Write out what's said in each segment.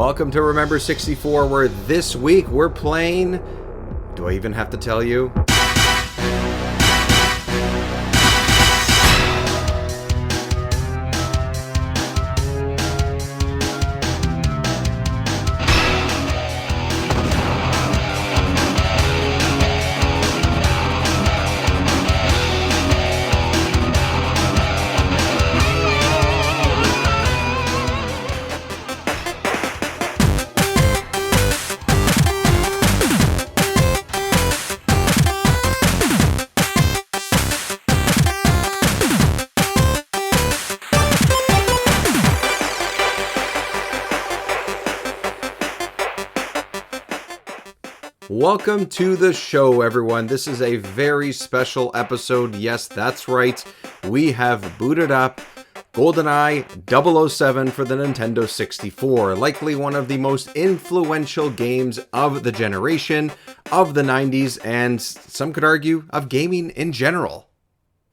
Welcome to Remember 64, where this week we're playing... Do I even have to tell you? Welcome to the show, everyone. This is a very special episode. Yes, that's right. We have booted up Goldeneye 007 for the Nintendo 64, likely one of the most influential games of the generation, of the 90s, and some could argue of gaming in general.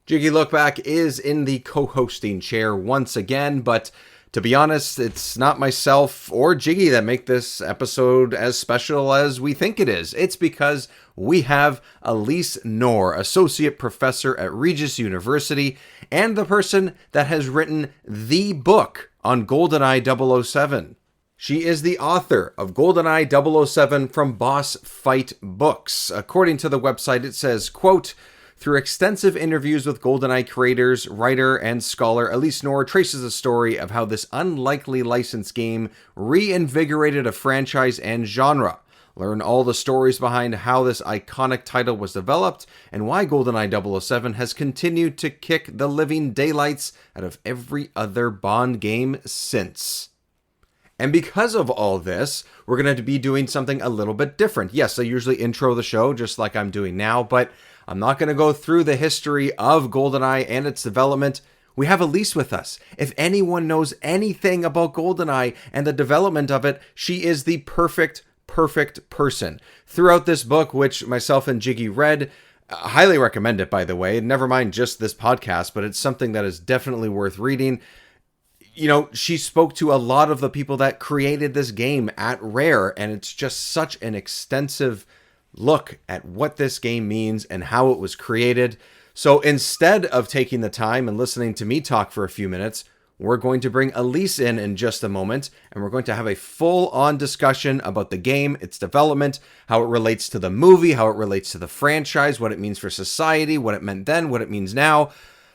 Jiggylookback is in the co-hosting chair once again, but to be honest, it's not myself or Jiggy that make this episode as special as we think it is. It's because we have Alyse Knorr, Associate Professor at Regis University, and the person that has written the book on Goldeneye 007. She is the author of Goldeneye 007 from Boss Fight Books. According to the website, it says, quote, "Through extensive interviews with Goldeneye creators, writer, and scholar, Alyse Knorr traces the story of how this unlikely licensed game reinvigorated a franchise and genre. Learn all the stories behind how this iconic title was developed and why Goldeneye 007 has continued to kick the living daylights out of every other Bond game since." And because of all this, we're going to be doing something a little bit different. Yes, I usually intro the show just like I'm doing now, but I'm not going to go through the history of Goldeneye and its development. We have Alyse with us. If anyone knows anything about Goldeneye and the development of it, she is the perfect person. Throughout this book, which myself and Jiggy read, I highly recommend it, by the way. Never mind just this podcast, but it's something that is definitely worth reading. You know, she spoke to a lot of the people that created this game at Rare, and it's just such an extensive look at what this game means and how it was created. So instead of taking the time and listening to me talk for a few minutes, we're going to bring Alyse in just a moment, and we're going to have a full-on discussion about the game, its development, how it relates to the movie, how it relates to the franchise, what it means for society, what it meant then, what it means now.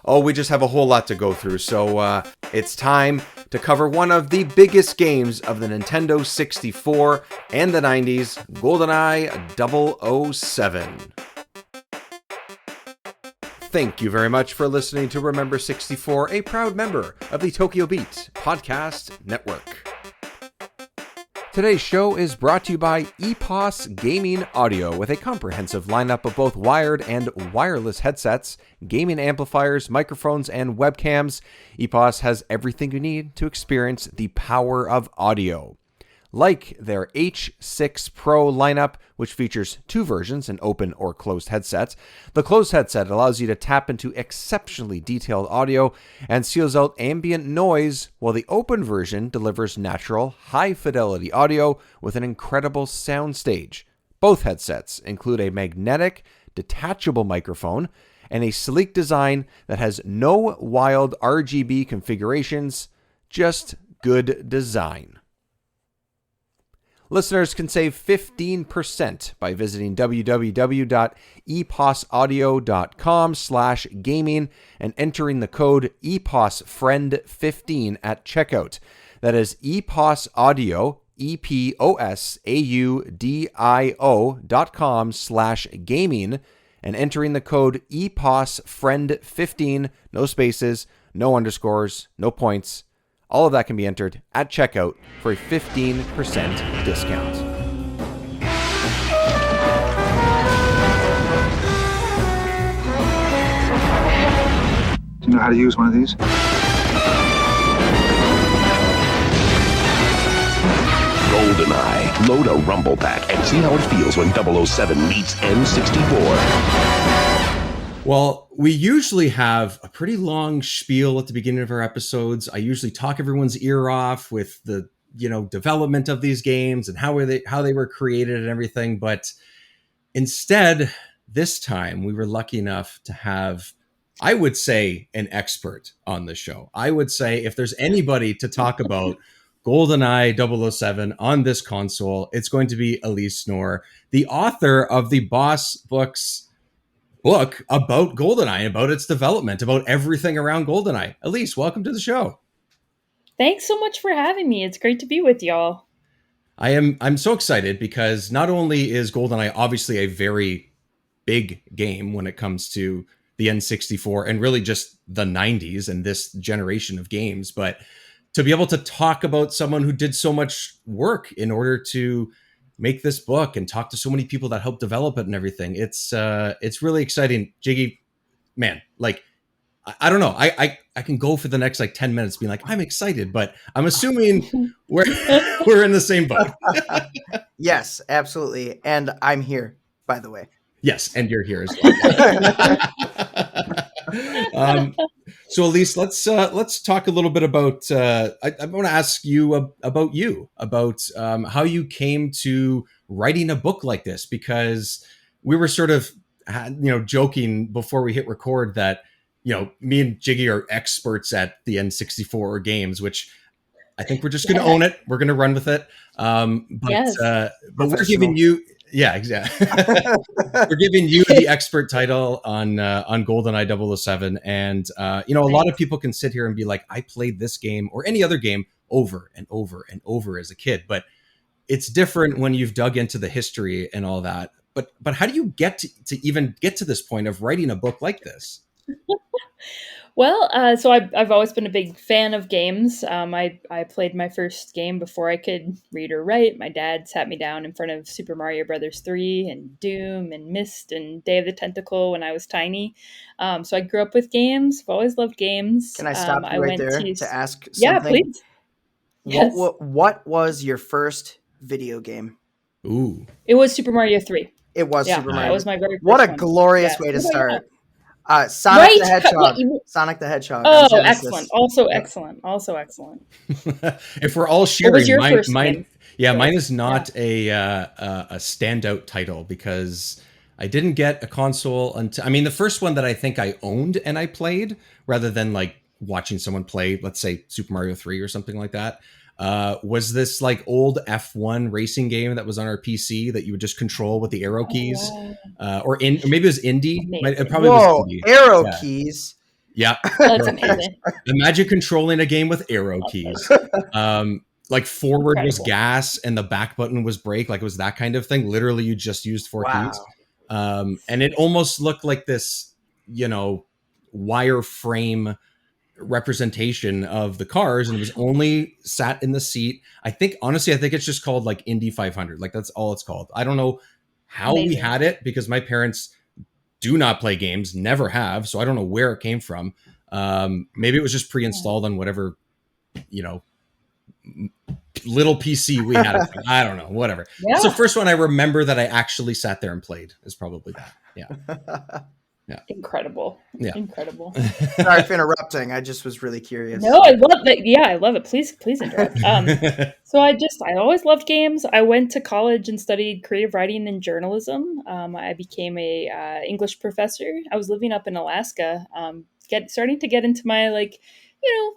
Oh, we just have a whole lot to go through, so it's time to cover one of the biggest games of the Nintendo 64 and the 90s, Goldeneye 007. Thank you very much for listening to Remember 64, a proud member of the Tokyo Beat Podcast Network. Today's show is brought to you by EPOS Gaming Audio, with a comprehensive lineup of both wired and wireless headsets, gaming amplifiers, microphones, and webcams. EPOS has everything you need to experience the power of audio. Like their H6 Pro lineup, which features two versions, an open or closed headset. The closed headset allows you to tap into exceptionally detailed audio and seals out ambient noise, while the open version delivers natural, high-fidelity audio with an incredible soundstage. Both headsets include a magnetic, detachable microphone and a sleek design that has no wild RGB configurations, just good design. Listeners can save 15% by visiting www.eposaudio.com/gaming and entering the code EPOSFRIEND15 at checkout. That is EPOS Audio, EPOSAUDIO.com/gaming, and entering the code EPOSFRIEND15, no spaces, no underscores, no points. All of that can be entered at checkout for a 15% discount. Do you know how to use one of these? Goldeneye. Load a rumble pack and see how it feels when 007 meets N64. Well, we usually have a pretty long spiel at the beginning of our episodes. I usually talk everyone's ear off with the development of these games and how they were created and everything. But instead, this time we were lucky enough to have, I would say, an expert on the show. I would say if there's anybody to talk about GoldenEye 007 on this console, it's going to be Alyse Knorr, the author of the Boss Books book about GoldenEye, about its development, about everything around GoldenEye. Alyse, welcome to the show. Thanks so much for having me. It's great to be with y'all. I'm so excited because not only is GoldenEye obviously a very big game when it comes to the N64 and really just the 90s and this generation of games, but to be able to talk about someone who did so much work in order to make this book and talk to so many people that helped develop it and everything. It's really exciting. Jiggy, man, like, I don't know. I can go for the next 10 minutes being like, I'm excited, but I'm assuming we're in the same boat. Yes, absolutely. And I'm here, by the way. Yes, and you're here as well. So Alyse, let's talk a little bit about. I want to ask you about how you came to writing a book like this, because we were sort of joking before we hit record that me and Jiggy are experts at the N64 games, which I think we're just going to own it. We're going to run with it. But we're giving you. Yeah, exactly. We're giving you the expert title on GoldenEye 007. And, a lot of people can sit here and be like, I played this game or any other game over and over and over as a kid. But it's different when you've dug into the history and all that. But how do you get to even get to this point of writing a book like this? Well, so I've always been a big fan of games. I played my first game before I could read or write. My dad sat me down in front of Super Mario Brothers 3 and Doom and Myst and Day of the Tentacle when I was tiny. So I grew up with games. I've always loved games. Can I stop you right there to ask something? Yeah, please. Yes. What was your first video game? Ooh. It was Super Mario 3. It was Super Mario. That was my very first What a one. glorious way to start. Sonic the Hedgehog. Sonic the Hedgehog. Oh, excellent. Also excellent. If we're all sharing, what was your first mine, game? Mine is not a standout title because I didn't get a console until, the first one that I think I owned and I played rather than watching someone play, let's say Super Mario 3 or something like that, was this old F1 racing game that was on our PC that you would just control with the arrow keys, or maybe it was Indy. It probably was Indy. Arrow keys. Yeah, that's amazing. Imagine controlling a game with arrow keys. Forward was gas and the back button was brake. It was that kind of thing. Literally, you just used four keys, and it almost looked like this, wireframe representation of the cars, and it was only sat in the seat. I think it's just called Indy 500. That's all it's called. I don't know how we had it because my parents do not play games, never have, so I don't know where it came from. Maybe it was just pre-installed on whatever little PC we had. I don't know, whatever. It's the first one I remember that I actually sat there and played is probably that. Yeah. Incredible. Yeah. Incredible. Sorry for interrupting. I just was really curious. No, I love that. Yeah, I love it. Please interrupt. So I always loved games. I went to college and studied creative writing and journalism. I became a English professor. I was living up in Alaska, starting to get into my late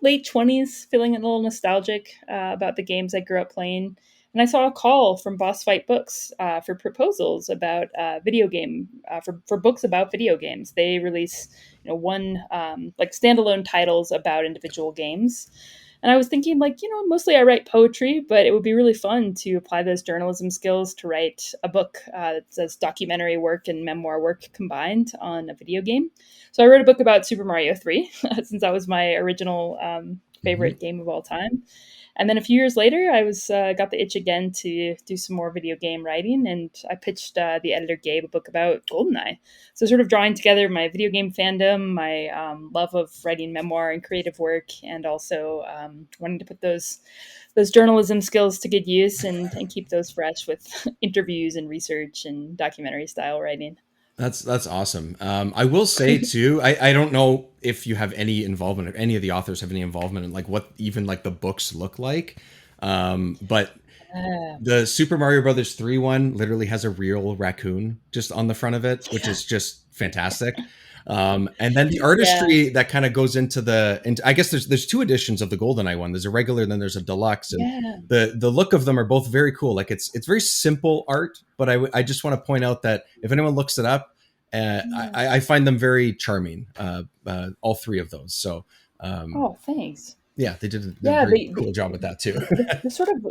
20s, feeling a little nostalgic about the games I grew up playing. And I saw a call from Boss Fight Books for proposals about video game for books about video games. They release standalone titles about individual games. And I was thinking mostly I write poetry, but it would be really fun to apply those journalism skills to write a book that says documentary work and memoir work combined on a video game. So I wrote a book about Super Mario 3 since that was my original favorite game of all time. And then a few years later, I got the itch again to do some more video game writing, and I pitched the editor Gabe a book about GoldenEye. So sort of drawing together my video game fandom, my love of writing memoir and creative work, and also wanting to put those journalism skills to good use and keep those fresh with interviews and research and documentary style writing. That's awesome. I will say too, I don't know if you have any involvement or any of the authors have any involvement in what even the books look like. But the Super Mario Brothers 3 one literally has a real raccoon just on the front of it, which is just fantastic. And then the artistry that kind of goes into I guess there's two editions of the Goldeneye one. There's a regular, then there's a deluxe, and the look of them are both very cool. Like it's very simple art, but I just want to point out that if anyone looks it up, I find them very charming. All three of those. So thanks. Yeah, they did a very cool job with that too. The sort of,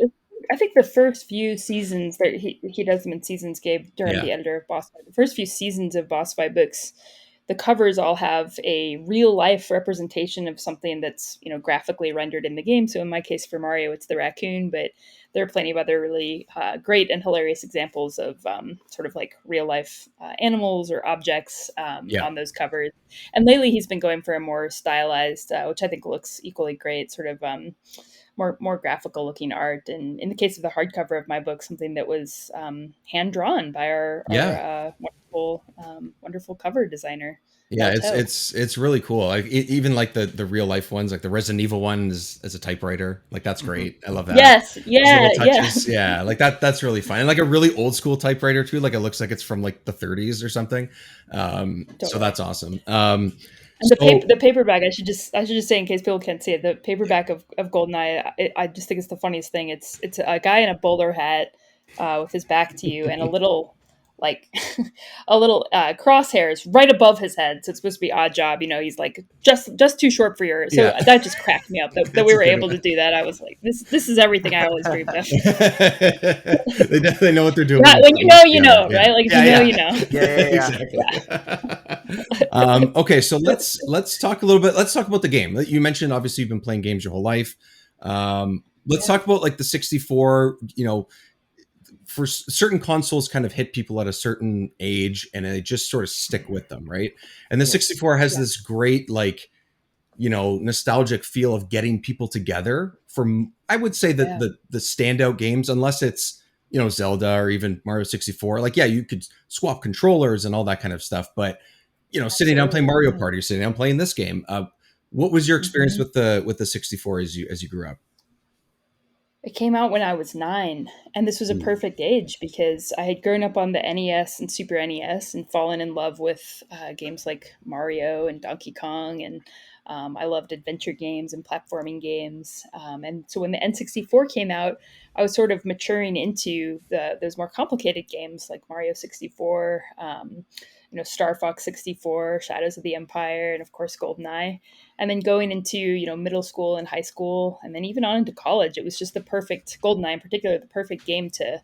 I think the first few seasons that he does them in seasons, Gabe Durham, the editor of Boss Fight, the first few seasons of Boss Fight books, the covers all have a real life representation of something that's, graphically rendered in the game. So in my case for Mario, it's the raccoon, but there are plenty of other really great and hilarious examples of sort of like real life animals or objects on those covers. And lately he's been going for a more stylized, which I think looks equally great, sort of more graphical looking art. And in the case of the hardcover of my book, something that was hand drawn by our wonderful cover designer. Yeah, it's really cool. Like even like the real life ones, like the Resident Evil one is as a typewriter. Like that's great. I love that. Yes, yeah. Like that's really fun. And like a really old school typewriter too. Like it looks like it's from like the 30s or something. So that's awesome. And the paperback, I should just say in case people can't see it, the paperback of Goldeneye, I just think it's the funniest thing. It's a guy in a bowler hat with his back to you and a little crosshairs right above his head. So it's supposed to be odd job. He's like just too short for your. So that just cracked me up that we were able to do that. I was like, this is everything I always dreamed of. They definitely know what they're doing. Yeah, when you know, right? Like if you know. Exactly. Okay, so let's talk a little bit. Let's talk about the game. You mentioned obviously you've been playing games your whole life. Let's talk about like the 64. For certain consoles kind of hit people at a certain age and they just sort of stick with them, right? And the 64 has this great like nostalgic feel of getting people together from, I would say that the standout games, unless it's Zelda or even Mario 64, like you could swap controllers and all that kind of stuff, but sitting down playing Mario Party, sitting down playing this game, what was your experience with the 64 as you grew up? It came out when I was 9, and this was a perfect age because I had grown up on the NES and Super NES and fallen in love with games like Mario and Donkey Kong, and I loved adventure games and platforming games. And so when the N64 came out, I was sort of maturing into those more complicated games like Mario 64, Star Fox 64, Shadows of the Empire, and of course Goldeneye. And then going into, middle school and high school, and then even on into college, it was just the perfect, Goldeneye in particular, the perfect game to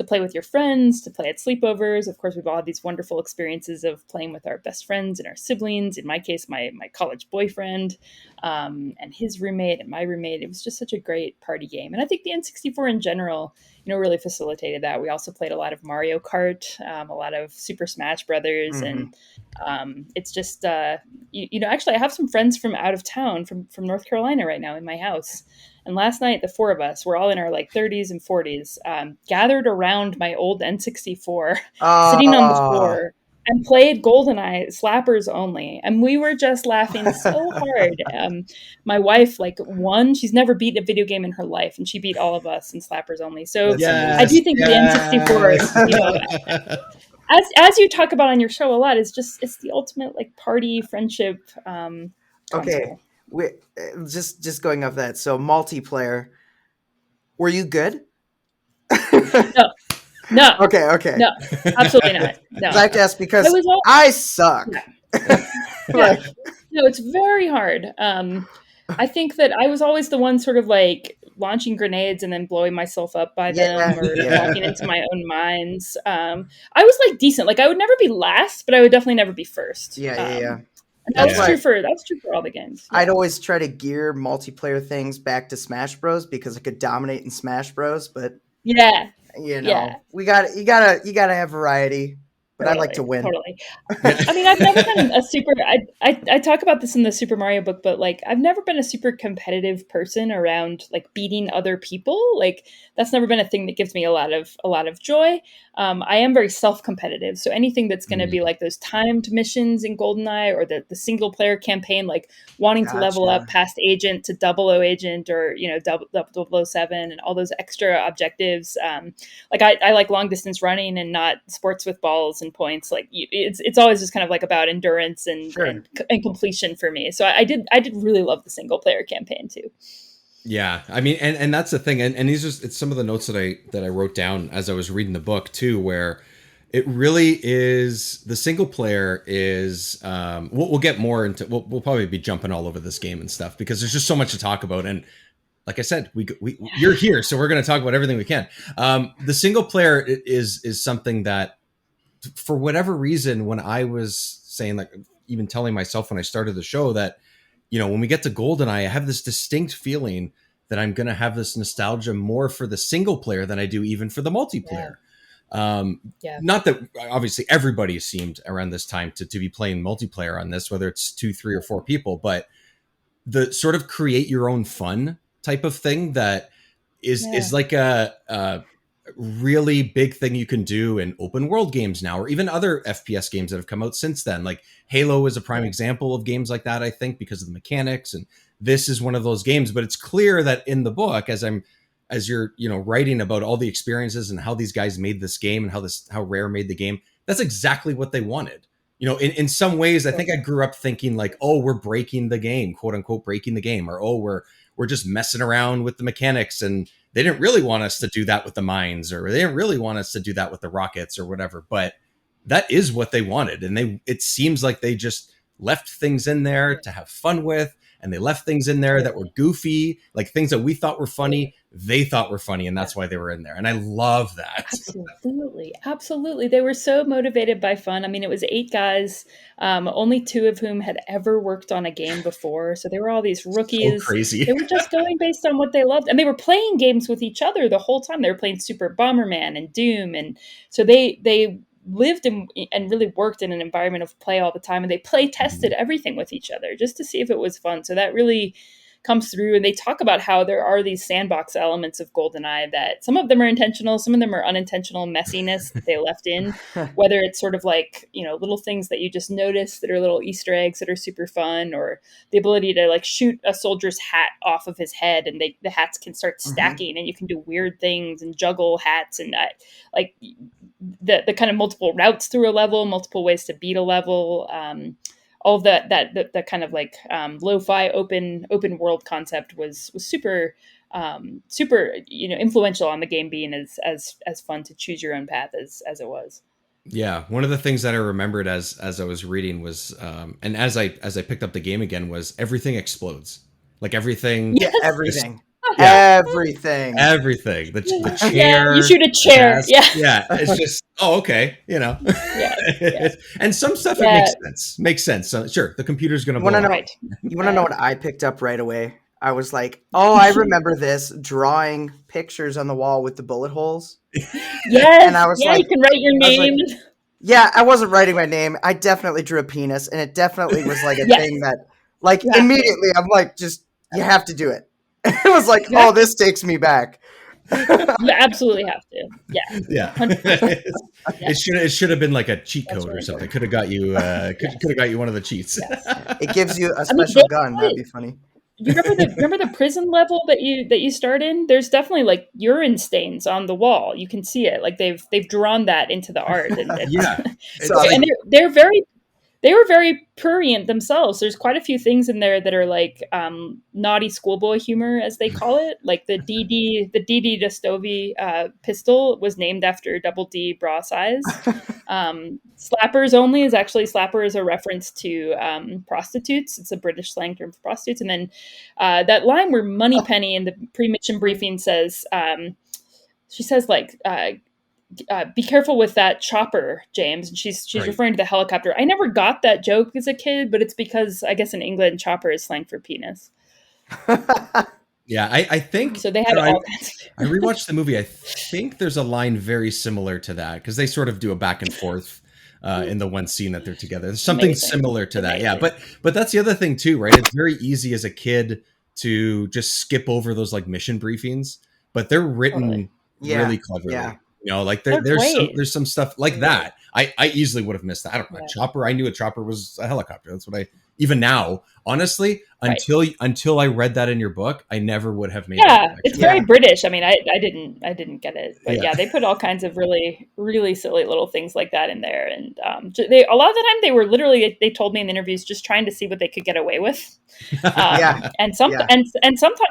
play with your friends, to play at sleepovers. Of course, we've all had these wonderful experiences of playing with our best friends and our siblings. In my case, my college boyfriend and his roommate and my roommate. It was just such a great party game. And I think the N64 in general, really facilitated that. We also played a lot of Mario Kart, a lot of Super Smash Brothers. And it's just, actually I have some friends from out of town, from North Carolina right now in my house. And last night, the four of us, we're all in our like 30s and 40s, gathered around my old N64, sitting on the floor, and played Goldeneye slappers only. And we were just laughing so hard. My wife won. She's never beaten a video game in her life, and she beat all of us in slappers only. So I do think the N64 is, as you talk about on your show a lot, it's the ultimate like party friendship. Okay. Just going off that. So multiplayer, were you good? No. Okay. No, absolutely not. No. I have to ask because I suck. No, it's very hard. I think that I was always the one sort of like launching grenades and then blowing myself up by them or walking into my own mines. I was like decent. Like I would never be last, but I would definitely never be first. Yeah. And that's true for all the games. Yeah. I'd always try to gear multiplayer things back to Smash Bros because I could dominate in Smash Bros. But we got you gotta have variety. but I like to win. Totally. I mean, I've never been a super. I talk about this in the Super Mario book, but like, I've never been a super competitive person around like beating other people. Like, that's never been a thing that gives me a lot of joy. I am very self-competitive, so anything that's going to be like those timed missions in GoldenEye or the single player campaign, like wanting to level up past agent to 00 agent, or you know 007 and all those extra objectives. Like I like long distance running and not sports with balls and points. Like it's always just kind of like about endurance and completion for me. So I did really love the single player campaign too. Yeah, I mean, and that's the thing, and these are it's some of the notes that I wrote down as I was reading the book too, where it really is the single player is. We'll get more into. We'll probably be jumping all over this game and stuff because there's just so much to talk about. And like I said, you're here, so we're going to talk about everything we can. The single player is something that, for whatever reason, when I was saying, like, even telling myself when I started the show that, you know, when we get to GoldenEye, I have this distinct feeling that I'm going to have this nostalgia more for the single player than I do even for the multiplayer. Not that obviously everybody seemed around this time to be playing multiplayer on this, whether it's 2, 3, or 4 people, but the sort of create your own fun type of thing that is like a really big thing you can do in open world games now, or even other FPS games that have come out since then. Like Halo is a prime example of games like that, I think, because of the mechanics. And this is one of those games, but it's clear that in the book, as you're, you know, writing about all the experiences and how these guys made this game and how Rare made the game, that's exactly what they wanted. You know, in some ways, I think I grew up thinking like, oh, we're breaking the game, quote unquote, breaking the game, or, oh, we're just messing around with the mechanics, and they didn't really want us to do that with the mines, or they didn't really want us to do that with the rockets or whatever. But that is what they wanted. And it seems like they just left things in there to have fun with. And they left things in there that were goofy, like things that we thought were funny, they thought were funny. And that's why they were in there. And I love that. Absolutely. Absolutely. They were so motivated by fun. I mean, it was 8 guys, only 2 of whom had ever worked on a game before. So they were all these rookies. So crazy. They were just going based on what they loved. And they were playing games with each other the whole time. They were playing Super Bomberman and Doom. And so they lived and really worked in an environment of play all the time, and they play tested everything with each other just to see if it was fun. So that really comes through. And they talk about how there are these sandbox elements of GoldenEye that some of them are intentional, some of them are unintentional messiness that they left in, whether it's sort of like, you know, little things that you just notice that are little Easter eggs that are super fun, or the ability to like shoot a soldier's hat off of his head and the hats can start stacking and you can do weird things and juggle hats, and like the kind of multiple routes through a level, multiple ways to beat a level, all of that kind of like lo-fi open world concept was super super, you know, influential on the game being as fun to choose your own path as it was. Yeah, one of the things that I remembered as I was reading was, and as I picked up the game again, was everything explodes. Like everything. Yeah, everything. Everything. The chair. You shoot a chair. Yeah. It's just, oh, okay. You know. And some stuff it makes sense. So, sure, the computer's going to blow up. Right. You want to know what I picked up right away? I was like, oh, I remember this, drawing pictures on the wall with the bullet holes. Yes. And I was like, you can write your name. I wasn't writing my name. I definitely drew a penis, and it definitely was like a thing that, like, immediately I'm like, just, you have to do it. It was like, oh, this takes me back. You absolutely have to. Yeah. It should have been like a cheat code or something. Could have got you could have got you one of the cheats. It gives you a special gun. That'd be funny. You remember the prison level that you start in? There's definitely like urine stains on the wall. You can see it. Like they've drawn that into the art. And and they were very prurient themselves. There's quite a few things in there that are like naughty schoolboy humor, as they call it. Like the DD Dostovi pistol was named after Double D bra size. Slappers only is actually slapper is a reference to prostitutes. It's a British slang term for prostitutes. And then that line where Moneypenny in the pre-mission briefing says, she says like, be careful with that chopper, James. And she's referring to the helicopter. I never got that joke as a kid, but it's because I guess in England, chopper is slang for penis. Yeah, I think so. They had all kinds. I rewatched the movie. I think there's a line very similar to that because they sort of do a back and forth in the one scene that they're together. There's something Amazing. similar to that. Yeah. But that's the other thing too, right? It's very easy as a kid to just skip over those like mission briefings, but they're written really cleverly. Yeah. You know, like They're great. there's some stuff like that. I easily would have missed that. I don't know. A chopper. I knew a chopper was a helicopter. That's what even now, honestly, until I read that in your book, I never would have made that connection. It's very British. I mean, I didn't get it, but they put all kinds of really, really silly little things like that in there. And they, a lot of the time they were literally, they told me in interviews, just trying to see what they could get away with. And sometimes,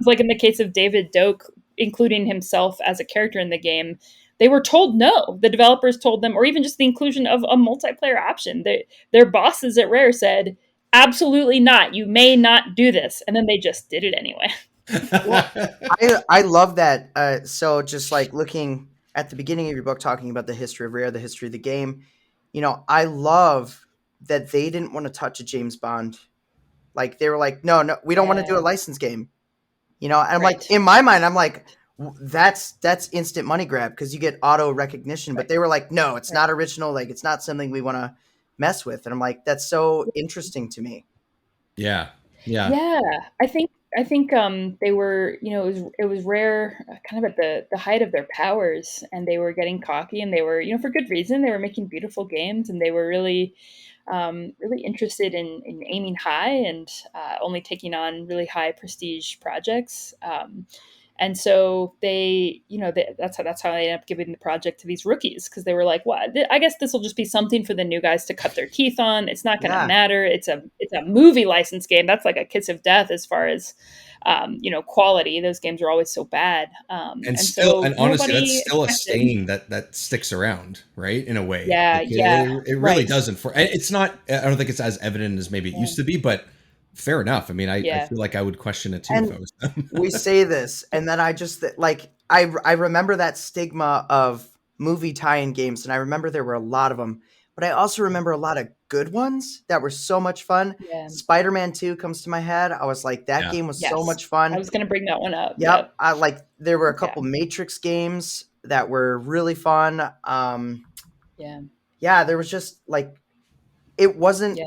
like in the case of David Doak, including himself as a character in the game, they were told no. The developers told them, or even just the inclusion of a multiplayer option. Their bosses at Rare said, absolutely not. You may not do this. And then they just did it anyway. Well, I love that. So just like looking at the beginning of your book, talking about the history of Rare, the history of the game, you know, I love that they didn't want to touch a James Bond. Like they were like, no, we don't want to do a licensed game. You know, and I'm like, in my mind, I'm like, that's instant money grab because you get auto recognition. But they were like, no, it's not original. Like it's not something we want to mess with. And I'm like, that's so interesting to me. Yeah. I think they were, you know, it was Rare kind of at the height of their powers, and they were getting cocky, and they were, you know, for good reason. They were making beautiful games, and they were really really interested in aiming high and only taking on really high prestige projects. And so they, you know, that's how they ended up giving the project to these rookies, because they were like, well, I guess this will just be something for the new guys to cut their teeth on. It's not going to matter. It's a movie license game. That's like a kiss of death as far as, you know, quality. Those games are always so bad. And honestly, that's still a stain that sticks around, right? In a way. Yeah. It really doesn't. It's not, I don't think it's as evident as maybe it used to be, but fair enough. I mean, I feel like I would question it too. And if I was them. We say this, and then I just like I remember that stigma of movie tie-in games, and I remember there were a lot of them, but I also remember a lot of good ones that were so much fun. Spider-Man 2 comes to my head. I was like, that game was so much fun. I was going to bring that one up. Yep. I like there were a couple Matrix games that were really fun. There was just like it wasn't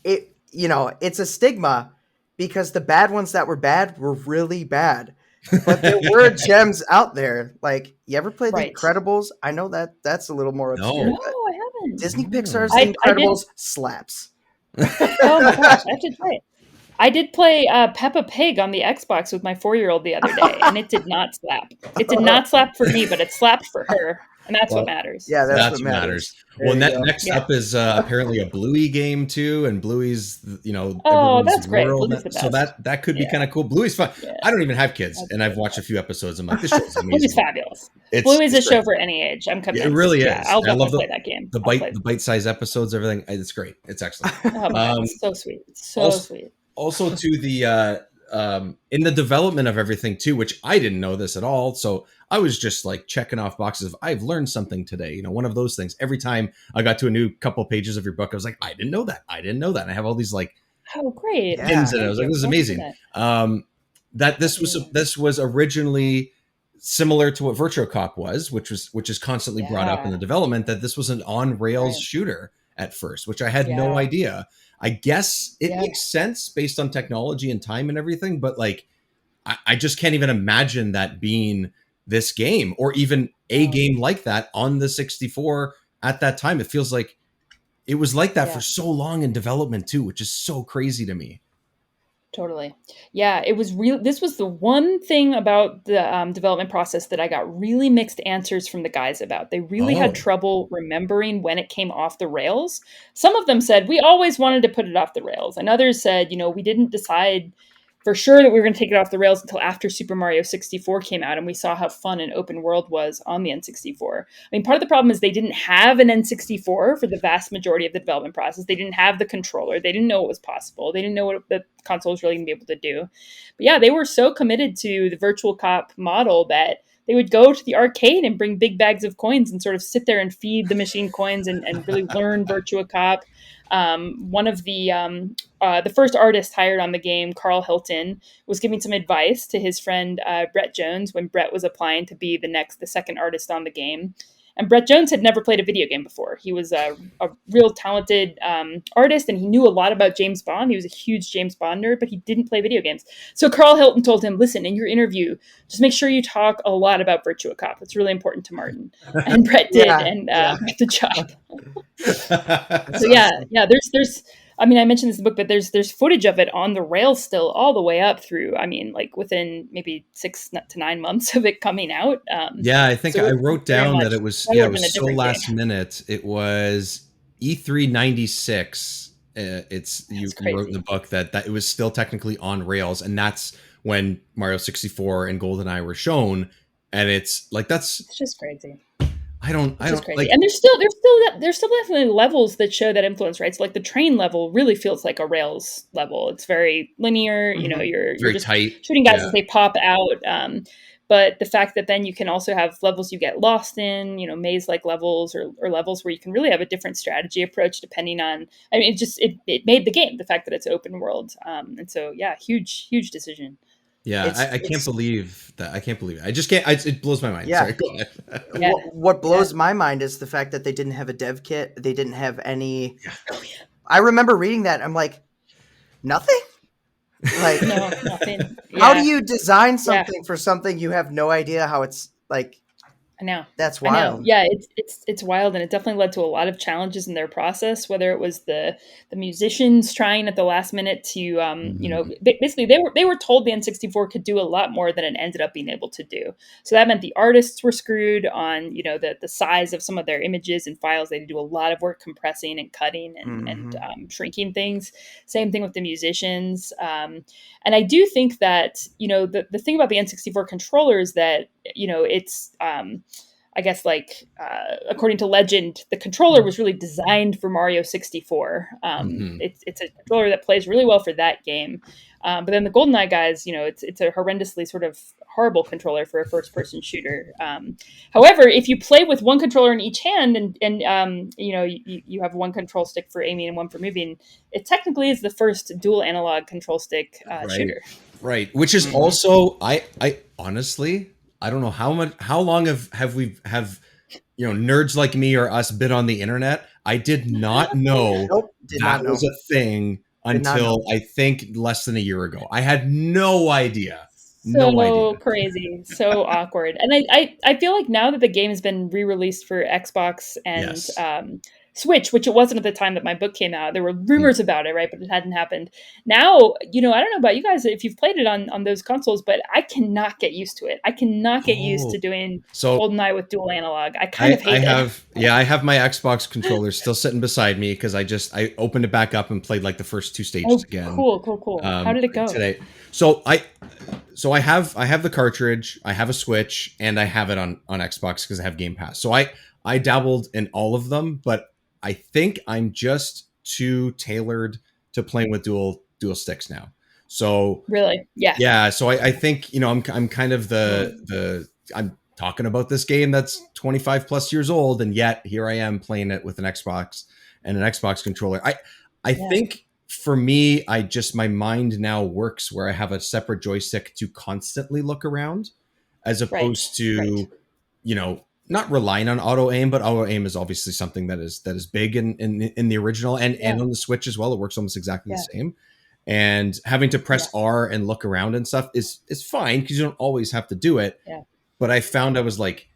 it. You know, it's a stigma because the bad ones that were bad were really bad. But there were gems out there. Like, you ever played The Incredibles? I know that's a little more obscure. No, I haven't. Disney Pixar's The Incredibles slaps. Oh my gosh, I have to play it. I did play Peppa Pig on the Xbox with my 4-year-old the other day, and it did not slap. It did not slap for me, but it slapped for her. And that's what matters. Yeah, that's what matters. Well, next up is apparently a Bluey game too, and Bluey's, you know, that's great. So that could be kind of cool. Bluey's fun. Yeah. I don't even have kids, and I've watched a few episodes. I'm like, this show's amazing. Bluey's fabulous. Bluey's a show for any age. I'm convinced. It really is. I'll definitely play that game. The bite-sized episodes, everything. It's great. It's excellent. So sweet. So sweet. Also to the in the development of everything too, which I didn't know this at all. So I was just like checking off boxes of I've learned something today. You know, one of those things. Every time I got to a new couple pages of your book, I was like, I didn't know that. And I have all these like great pins in it. I was like, this is amazing. That this was originally similar to what Virtua Cop was, which is constantly brought up in the development, that this was an on rails shooter at first, which I had no idea. I guess it makes sense based on technology and time and everything, but like, I just can't even imagine that being this game or even a game like that on the 64 at that time. It feels like it was like that for so long in development too, which is so crazy to me. Totally. Yeah, it was real. This was the one thing about the development process that I got really mixed answers from the guys about. They really had trouble remembering when it came off the rails. Some of them said, we always wanted to put it off the rails. And others said, you know, we didn't decide for sure that we were going to take it off the rails until after Super Mario 64 came out and we saw how fun an open world was on the N64. I mean, part of the problem is they didn't have an N64 for the vast majority of the development process. They didn't have the controller. They didn't know what was possible. They didn't know what the console was really going to be able to do. But yeah, they were so committed to the Virtual Cop model that they would go to the arcade and bring big bags of coins and sort of sit there and feed the machine coins and really learn Virtua Cop. One of the first artist hired on the game, Carl Hilton, was giving some advice to his friend Brett Jones when Brett was applying to be the second artist on the game. And Brett Jones had never played a video game before. He was a real talented artist, and he knew a lot about James Bond. He was a huge James Bond nerd, but he didn't play video games. So Carl Hilton told him, listen, in your interview, just make sure you talk a lot about Virtua Cop. It's really important to Martin. And Brett did, and got the job. There's I mean, I mentioned this in the book, but there's footage of it on the rails still all the way up through, I mean, like within maybe 6 to 9 months of it coming out. I think so I wrote down that it was so last game. minute. It was E3 96. You wrote in the book that it was still technically on rails, and that's when Mario 64 and GoldenEye were shown. And it's just crazy. I don't crazy. like, and there's still definitely levels that show that influence, right? So like the train level really feels like a Rails level. It's very linear, you know, you're just tight, shooting guys as they pop out. But the fact that then you can also have levels you get lost in, you know, maze-like levels or levels where you can really have a different strategy approach depending on, I mean, it made the game, the fact that it's open world. And so, huge decision. Yeah, I can't believe that. I can't believe it. I just can't. It blows my mind. Yeah. Sorry, go ahead. What blows my mind is the fact that they didn't have a dev kit. They didn't have any. I remember reading that. I'm like, nothing? Like, no, nothing. How do you design something for something you have no idea how it's like? I know. That's wild. I know. Yeah, it's wild, and it definitely led to a lot of challenges in their process. Whether it was the musicians trying at the last minute to, you know, basically they were told the N64 could do a lot more than it ended up being able to do. So that meant the artists were screwed on, you know, the size of some of their images and files. They had to do a lot of work compressing and cutting and shrinking things. Same thing with the musicians. And I do think that, you know, the thing about the N64 controller is that, you know, it's I guess according to legend, the controller was really designed for Mario 64. It's a controller that plays really well for that game. But then the GoldenEye guys, you know, it's a horrendously sort of horrible controller for a first-person shooter. However, if you play with one controller in each hand and you know, you have one control stick for aiming and one for moving, it technically is the first dual analog control stick shooter. Right, which is also I honestly, I don't know how long have you know, nerds like me or us been on the internet. I did not know that was a thing until I think less than a year ago. I had no idea. So crazy, so awkward. And I feel like now that the game has been re-released for Xbox and Switch, which it wasn't at the time that my book came out. There were rumors about it, right? But it hadn't happened. Now, you know, I don't know about you guys if you've played it on those consoles, but I cannot get used to it. I cannot get used to doing GoldenEye with dual analog. I kind of hate it. I have my Xbox controller still sitting beside me because I opened it back up and played like the first 2 stages again. Cool. How did it go today? So I have the cartridge, I have a Switch, and I have it on Xbox because I have Game Pass. So I dabbled in all of them, but I think I'm just too tailored to playing with dual sticks now. So really, yeah. So I think, you know, I'm kind of I'm talking about this game that's 25 plus years old, and yet here I am playing it with an Xbox and an Xbox controller. I think for me, my mind now works where I have a separate joystick to constantly look around, as opposed to, you know, not relying on auto aim, but auto aim is obviously something that is big in the original and on the Switch as well. It works almost exactly the same. And having to press R and look around and stuff is fine because you don't always have to do it. Yeah. But I found I was like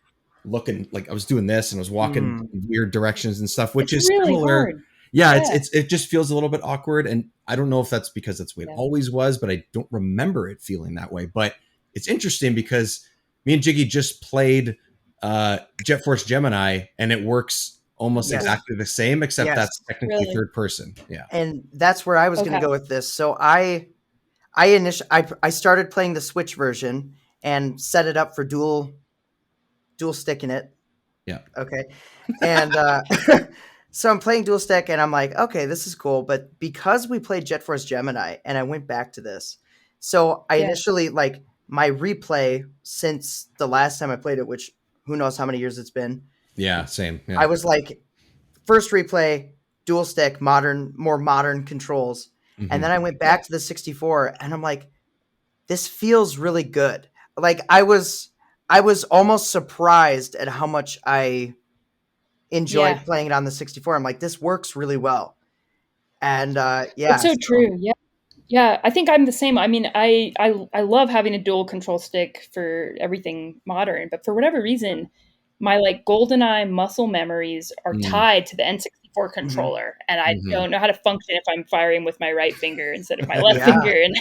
looking, like I was doing this and I was walking in weird directions and stuff, which is really similar. Hard. Yeah, it just feels a little bit awkward, and I don't know if that's because that's the way it always was, but I don't remember it feeling that way. But it's interesting because me and Jiggy just played Jet Force Gemini, and it works almost exactly the same, except that's technically third person. Yeah, and that's where I was going to go with this. So I started playing the Switch version and set it up for dual stick in it. Yeah. Okay. And so I'm playing dual stick, and I'm like, okay, this is cool. But because we played Jet Force Gemini, and I went back to this, so I initially like my replay since the last time I played it, which who knows how many years it's been. Yeah, same. Yeah. I was like, first replay, dual stick, more modern controls. And then I went back to the 64 and I'm like, this feels really good. Like I was almost surprised at how much I enjoyed playing it on the 64. I'm like, this works really well. And It's so true. Yeah. Yeah, I think I'm the same. I mean, I love having a dual control stick for everything modern, but for whatever reason, my like GoldenEye muscle memories are tied to the N64 controller, and I don't know how to function if I'm firing with my right finger instead of my left finger. And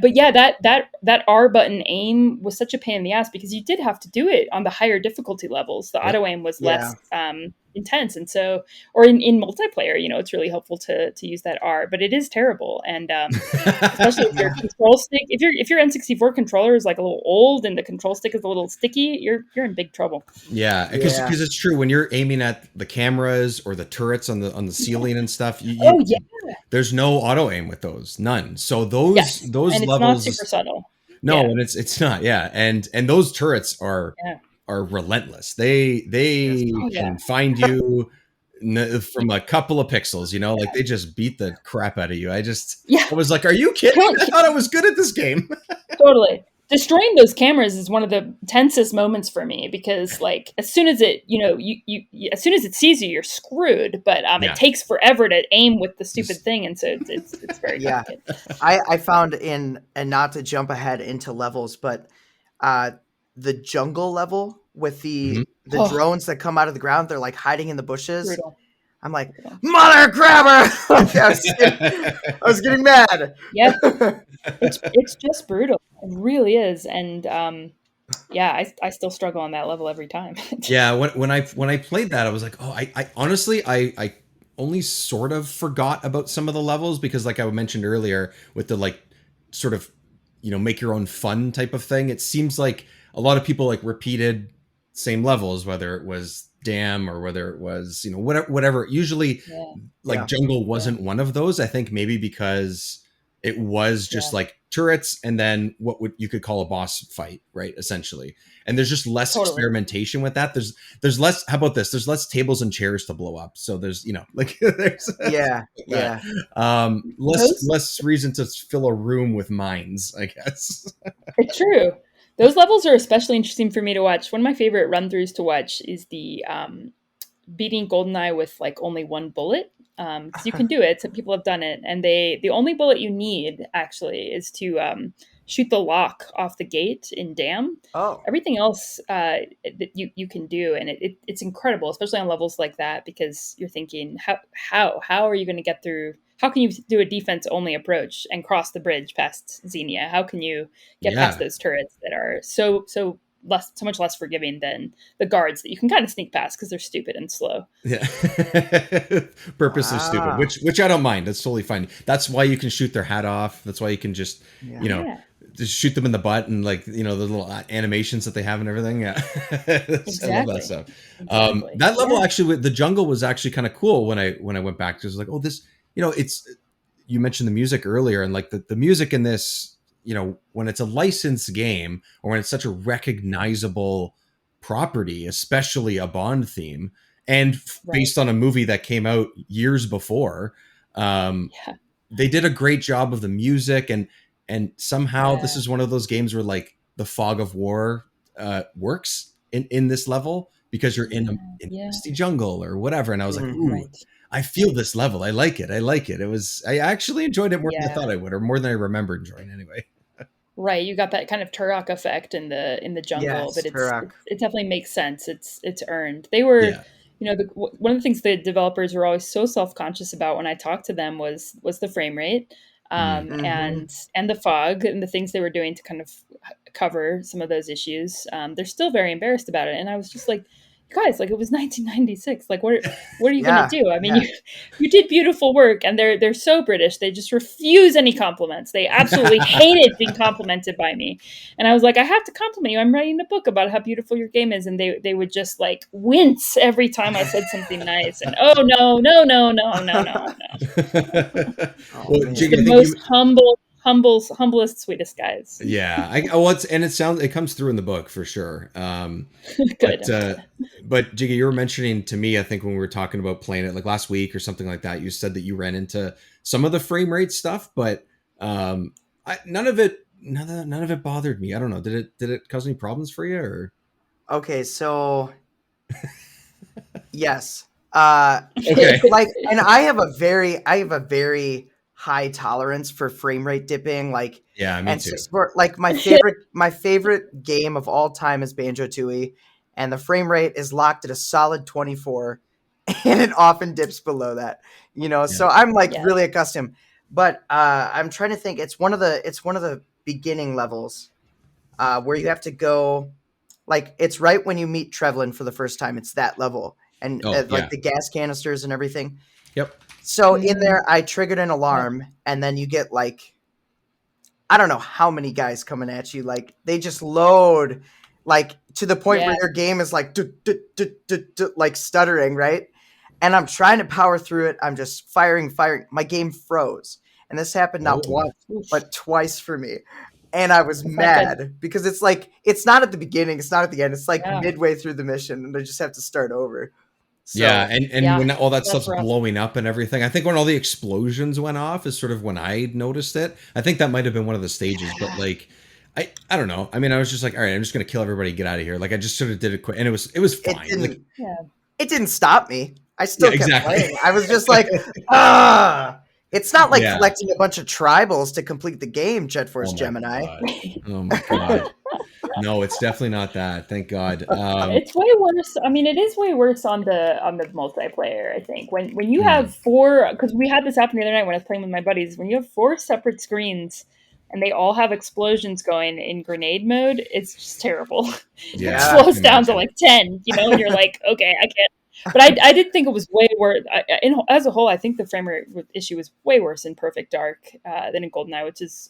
but yeah, that R button aim was such a pain in the ass because you did have to do it on the higher difficulty levels. The auto aim was less intense, and so, or in multiplayer, it's really helpful to use that R, but it is terrible. And especially if your control stick, if your N64 controller is like a little old and the control stick is a little sticky, you're in big trouble. Yeah, because it's true when you're aiming at the cameras or the turrets on the ceiling and stuff. There's no auto aim with those, none. So those and levels, it's not super subtle. No, and it's not. Yeah, and those turrets are relentless. They can find you from a couple of pixels. Like they just beat the crap out of you. I was like, are you kidding? I thought I was good at this game. Totally. Destroying those cameras is one of the tensest moments for me because, like, as soon as it, as soon as it sees you, you're screwed. But it takes forever to aim with the stupid thing, and so it's very complicated. I found and not to jump ahead into levels, but the jungle level with the drones that come out of the ground, they're like hiding in the bushes. Brutal. I'm like, mother grabber! I was getting mad. Yeah, it's just brutal. It really is, and I still struggle on that level every time. Yeah, when I played that, I was like, I honestly I only sort of forgot about some of the levels because, like I mentioned earlier, with the like sort of make your own fun type of thing. It seems like a lot of people like repeated same levels, whether it was Dam or whether it was whatever. Usually Jungle wasn't one of those. I think maybe because it was just like turrets and then what you could call a boss fight, right, essentially. And there's just less experimentation with that. There's less, how about this, there's less tables and chairs to blow up, so there's there's less reason to fill a room with mines, I guess. It's true. Those levels are especially interesting for me to watch. One of my favorite run-throughs to watch is the beating Goldeneye with like only one bullet. Because you can do it. Some people have done it. And the only bullet you need actually is to shoot the lock off the gate in Dam. Everything else that you can do. And it's incredible, especially on levels like that, because you're thinking, how are you going to get through? How can you do a defense only approach and cross the bridge past Xenia? How can you get past those turrets that are so much less forgiving than the guards that you can kind of sneak past because they're stupid and slow. Yeah. Purposely stupid, which I don't mind. That's totally fine. That's why you can shoot their hat off. That's why you can just, just shoot them in the butt and like, the little animations that they have and everything. Yeah. Exactly. I love that stuff. That level actually, the jungle was actually kind of cool when I went back to it. It was like, this, you mentioned the music earlier and like the music in this, when it's a licensed game or when it's such a recognizable property, especially a Bond theme, and based on a movie that came out years before, they did a great job of the music, and somehow this is one of those games where like the fog of war works in this level because you're in a misty jungle or whatever, and I was like, ooh. I feel this level. I like it. I actually enjoyed it more than I thought I would, or more than I remember enjoying anyway. Right. You got that kind of Turok effect in the jungle, but it definitely makes sense. It's earned. They were, one of the things the developers were always so self-conscious about when I talked to them was the frame rate, and the fog and the things they were doing to kind of cover some of those issues. They're still very embarrassed about it. And I was just like, guys, like it was 1996. Like, what are you going to do? I mean, you did beautiful work, and they're so British. They just refuse any compliments. They absolutely hated being complimented by me. And I was like, I have to compliment you. I'm writing a book about how beautiful your game is. And they would just like wince every time I said something nice. And no. The most humblest, sweetest guys. Yeah. It comes through in the book for sure. Good. But Jiggy, you were mentioning to me, I think when we were talking about playing it like last week or something like that, you said that you ran into some of the frame rate stuff, but none of it bothered me. I don't know. Did it cause any problems for you or? Okay. So Yes. Okay. Like, and I have a very high tolerance for frame rate dipping. Like, Yeah, me and too. so for, like, my favorite game of all time is Banjo-Tooie, and the frame rate is locked at a solid 24, and it often dips below that. So I'm like Yeah. really accustomed. But I'm trying to think. It's one of the beginning levels where you have to go. Like, it's right when you meet Trevlin for the first time. It's that level, and Oh, like yeah. the gas canisters and everything. Yep. So in there, I triggered an alarm, and then you get like, I don't know how many guys coming at you. Like, they just load, like, to the point where Yeah. your game is like like stuttering, right? And I'm trying to power through it. I'm just firing. My game froze, and this happened not Oh. once Oof. but twice for me. And I was That's not good. mad because it's like, it's not at the beginning, it's not at the end. It's like Yeah. midway through the mission, and I just have to start over. So Yeah, and Yeah, when all that that's stuff's rough. blowing up and everything, I think when all the explosions went off is sort of when I noticed it. I think that might have been one of the stages, but like, I don't know. I mean, I was just like, all right, I'm just gonna kill everybody, get out of here. Like, I just sort of did it quick, and it was it fine. didn't Like, Yeah. it didn't stop me. I still Yeah, kept exactly. playing. I was just like, ah. It's not like Yeah. collecting a bunch of tribals to complete the game, Jet Force Oh my Gemini. god. Oh my god. No, it's definitely not that. Thank God. It's way worse. I mean, it is way worse on the multiplayer. I think when you Hmm. have four, because we had this happen the other night when I was playing with my buddies. When you have four separate screens and they all have explosions going in grenade mode, it's just terrible. Yeah, It I slows can down to imagine. like 10, and you're like, okay, I can't. But I did think it was way worse. As a whole, I think the frame rate issue was way worse in Perfect Dark than in Goldeneye, which is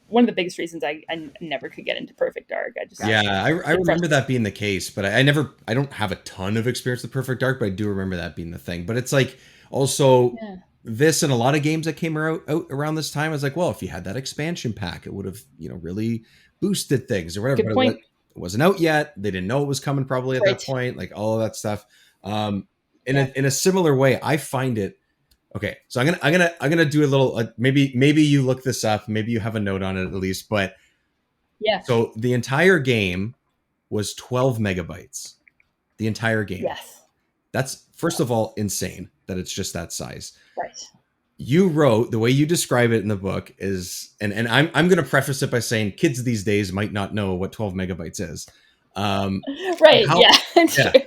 one of the biggest reasons I never could get into Perfect Dark. I just Yeah, I get remember frustrated. that being the case, but I don't have a ton of experience with Perfect Dark, but I do remember that being the thing. But it's like also Yeah. this and a lot of games that came out around this time. I was like, well, if you had that expansion pack, it would have really boosted things or whatever. Good But point. it wasn't out yet. They didn't know it was coming probably at Right. that point. Like all of that stuff. In Yeah. a similar way, I find it. Okay, so I'm gonna do a little. Maybe you look this up. Maybe you have a note on it at least, but. Yeah. So the entire game was 12 megabytes. The entire game. Yes. That's, first of all, insane that it's just that size. Right. You wrote, the way you describe it in the book is, and I'm going to preface it by saying kids these days might not know what 12 megabytes is. Right. How- Yeah. It's yeah. true.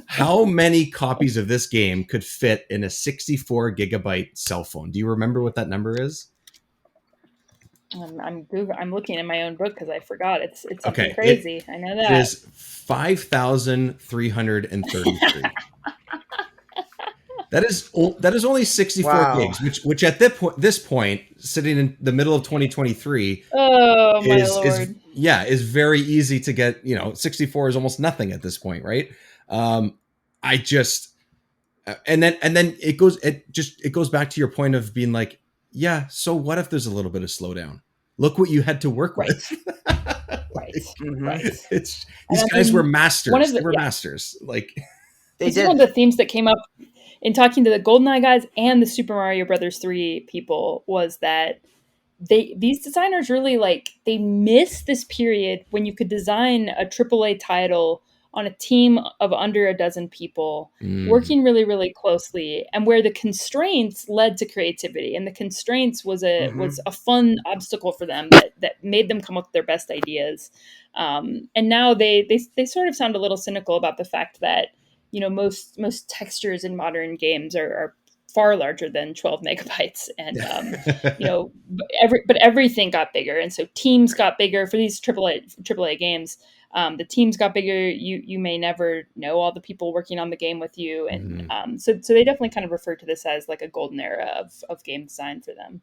How many copies of this game could fit in a 64 gigabyte cell phone? Do you remember what that number is? I'm looking in my own book because I forgot. It's something Okay, crazy. I know It that. is 5,333. That is only 64 Wow. gigs, which at this point, sitting in the middle of 2023, Oh my lord. is very easy to get. 64 is almost nothing at this point, right? I just and then it goes back to your point of being like, yeah. So what if there's a little bit of slowdown? Look what you had to work Right. with. Right. Mhm. Right. These And guys were one masters. of the- They were yeah. masters. Like, They This is did. one of the themes that came up in talking to the GoldenEye guys and the Super Mario Brothers 3 people, was that these designers really they miss this period when you could design a AAA title on a team of under a dozen people working really, really closely, and where the constraints led to creativity, and the constraints was a fun obstacle for them that made them come up with their best ideas. And now they sort of sound a little cynical about the fact that most textures in modern games are far larger than 12 megabytes, and but everything got bigger, and so teams got bigger for these AAA games. The teams got bigger. You may never know all the people working on the game with you, and so they definitely kind of refer to this as like a golden era of game design for them.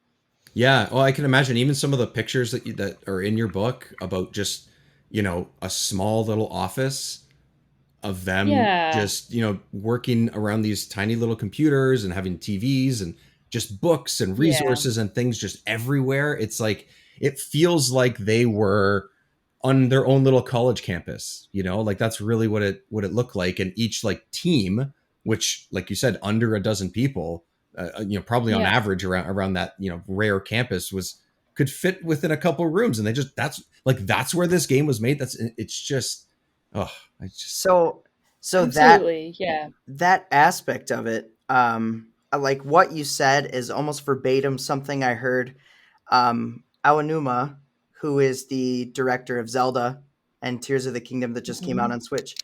yeah. Well, I can imagine even some of the pictures that are in your book about just a small little office of them just working around these tiny little computers and having TVs and just books and resources and things just everywhere. It's like, it feels like they were on their own little college campus, like that's really what it looked like. And each team, which, like you said, under a dozen people, probably on average around that, rare campus could fit within a couple of rooms. And that's where this game was made. It's just, So So Absolutely. Yeah. that aspect of it, like what you said is almost verbatim something I heard. Aonuma, who is the director of Zelda and Tears of the Kingdom that just came out Mhm. on Switch,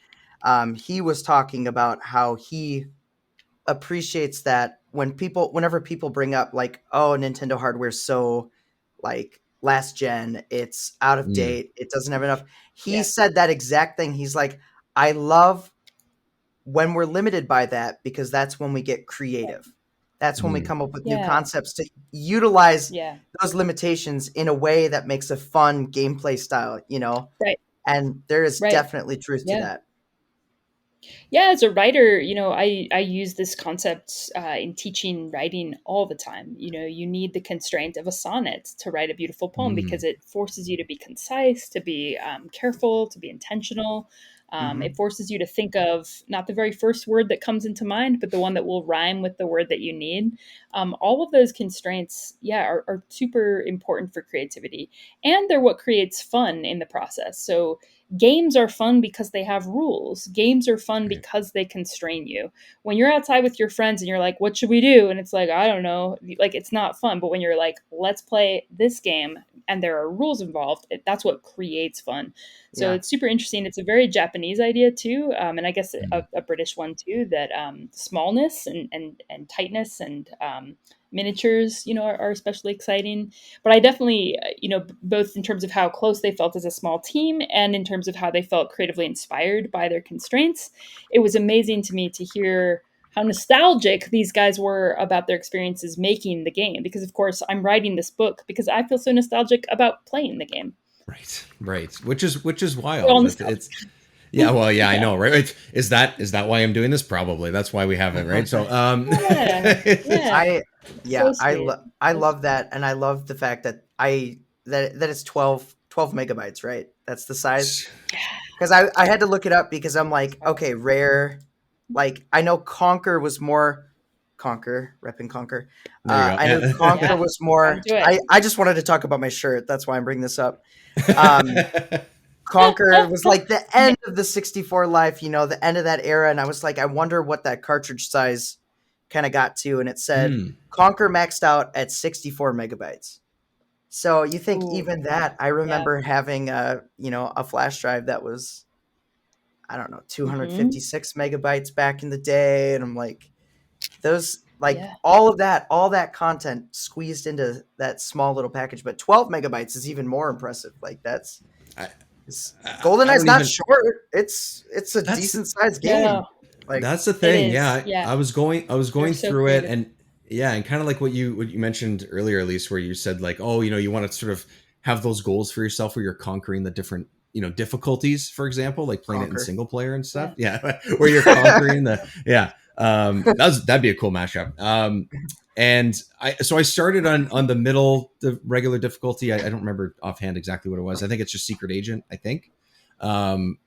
he was talking about how he appreciates that whenever people bring up like, oh, Nintendo hardware's so like last gen, it's out of Mm. date, it doesn't have enough. He Yeah. said that exact thing. He's like, I love when we're limited by that because that's when we get creative. That's when we Mm. come up with new Yeah. concepts to utilize Yeah. those limitations in a way that makes a fun gameplay style, you know? Right. And there is Right. definitely truth to Yeah. that. Yeah, as a writer, I use this concept in teaching writing all the time. You need the constraint of a sonnet to write a beautiful poem Mm. because it forces you to be concise, to be careful, to be intentional. Mhm. It forces you to think of not the very first word that comes into mind, but the one that will rhyme with the word that you need. All of those constraints, yeah, are super important for creativity, and they're what creates fun in the process. So games are fun because they have rules. Games are fun Right. because they constrain you. When you're outside with your friends and you're like, what should we do? And it's like, I don't know. Like, it's not fun. But when you're like, let's play this game and there are rules involved, that's what creates fun. So Yeah. it's super interesting. It's a very Japanese idea too. And I guess Mm. a British one too, that smallness and tightness and miniatures, are especially exciting. But I definitely, both in terms of how close they felt as a small team and in terms of how they felt creatively inspired by their constraints, it was amazing to me to hear how nostalgic these guys were about their experiences making the game. Because, of course, I'm writing this book because I feel so nostalgic about playing the game. Right. Right. Which is We're all wild. nostalgic. Yeah, well, yeah, I Yeah. know, right? Is that why I'm doing this? Probably. That's why we have it, right? So, Yeah. Yeah. I So yeah, sweet. I So love sweet. that, and I love the fact that that it's 12 megabytes, right? That's the size. Because I had to look it up because I'm like, okay, rare. Like I know Conquer was more Conquer, rep and Conquer. There you go. I knew Yeah. Conquer Yeah. was Gotta more. do it. I just wanted to talk about my shirt. That's why I'm bringing this up. Um, Conquer was like the Yeah. end of the 64 life, you know, the end of that era. And I was like, I wonder what that cartridge size kind of got to. And it said Mm. Conquer maxed out at 64 megabytes. So you think Ooh. even that, I Yeah. remember having a flash drive that was, I don't know, Hmm. 256 megabytes back in the day. And I'm like, those, like Yeah. all that content squeezed into that small little package. But 12 megabytes is even more impressive. Like I, I GoldenEye's don't not even. short. It's a That's decent sized game. No, Like that's the it thing. Yeah, is. Yeah. I was They're going so through it, creative. and yeah, and kind of like what you mentioned earlier, Elise, where you said like, oh, you want to sort of have those goals for yourself where you're conquering the different difficulties, for example, like playing it in Conquer. single player and stuff. Yeah. Yeah, where you're conquering the yeah. That'd be a cool mashup. And I started on the regular difficulty. I don't remember offhand exactly what it was. I think it's just Secret Agent. I think. Um,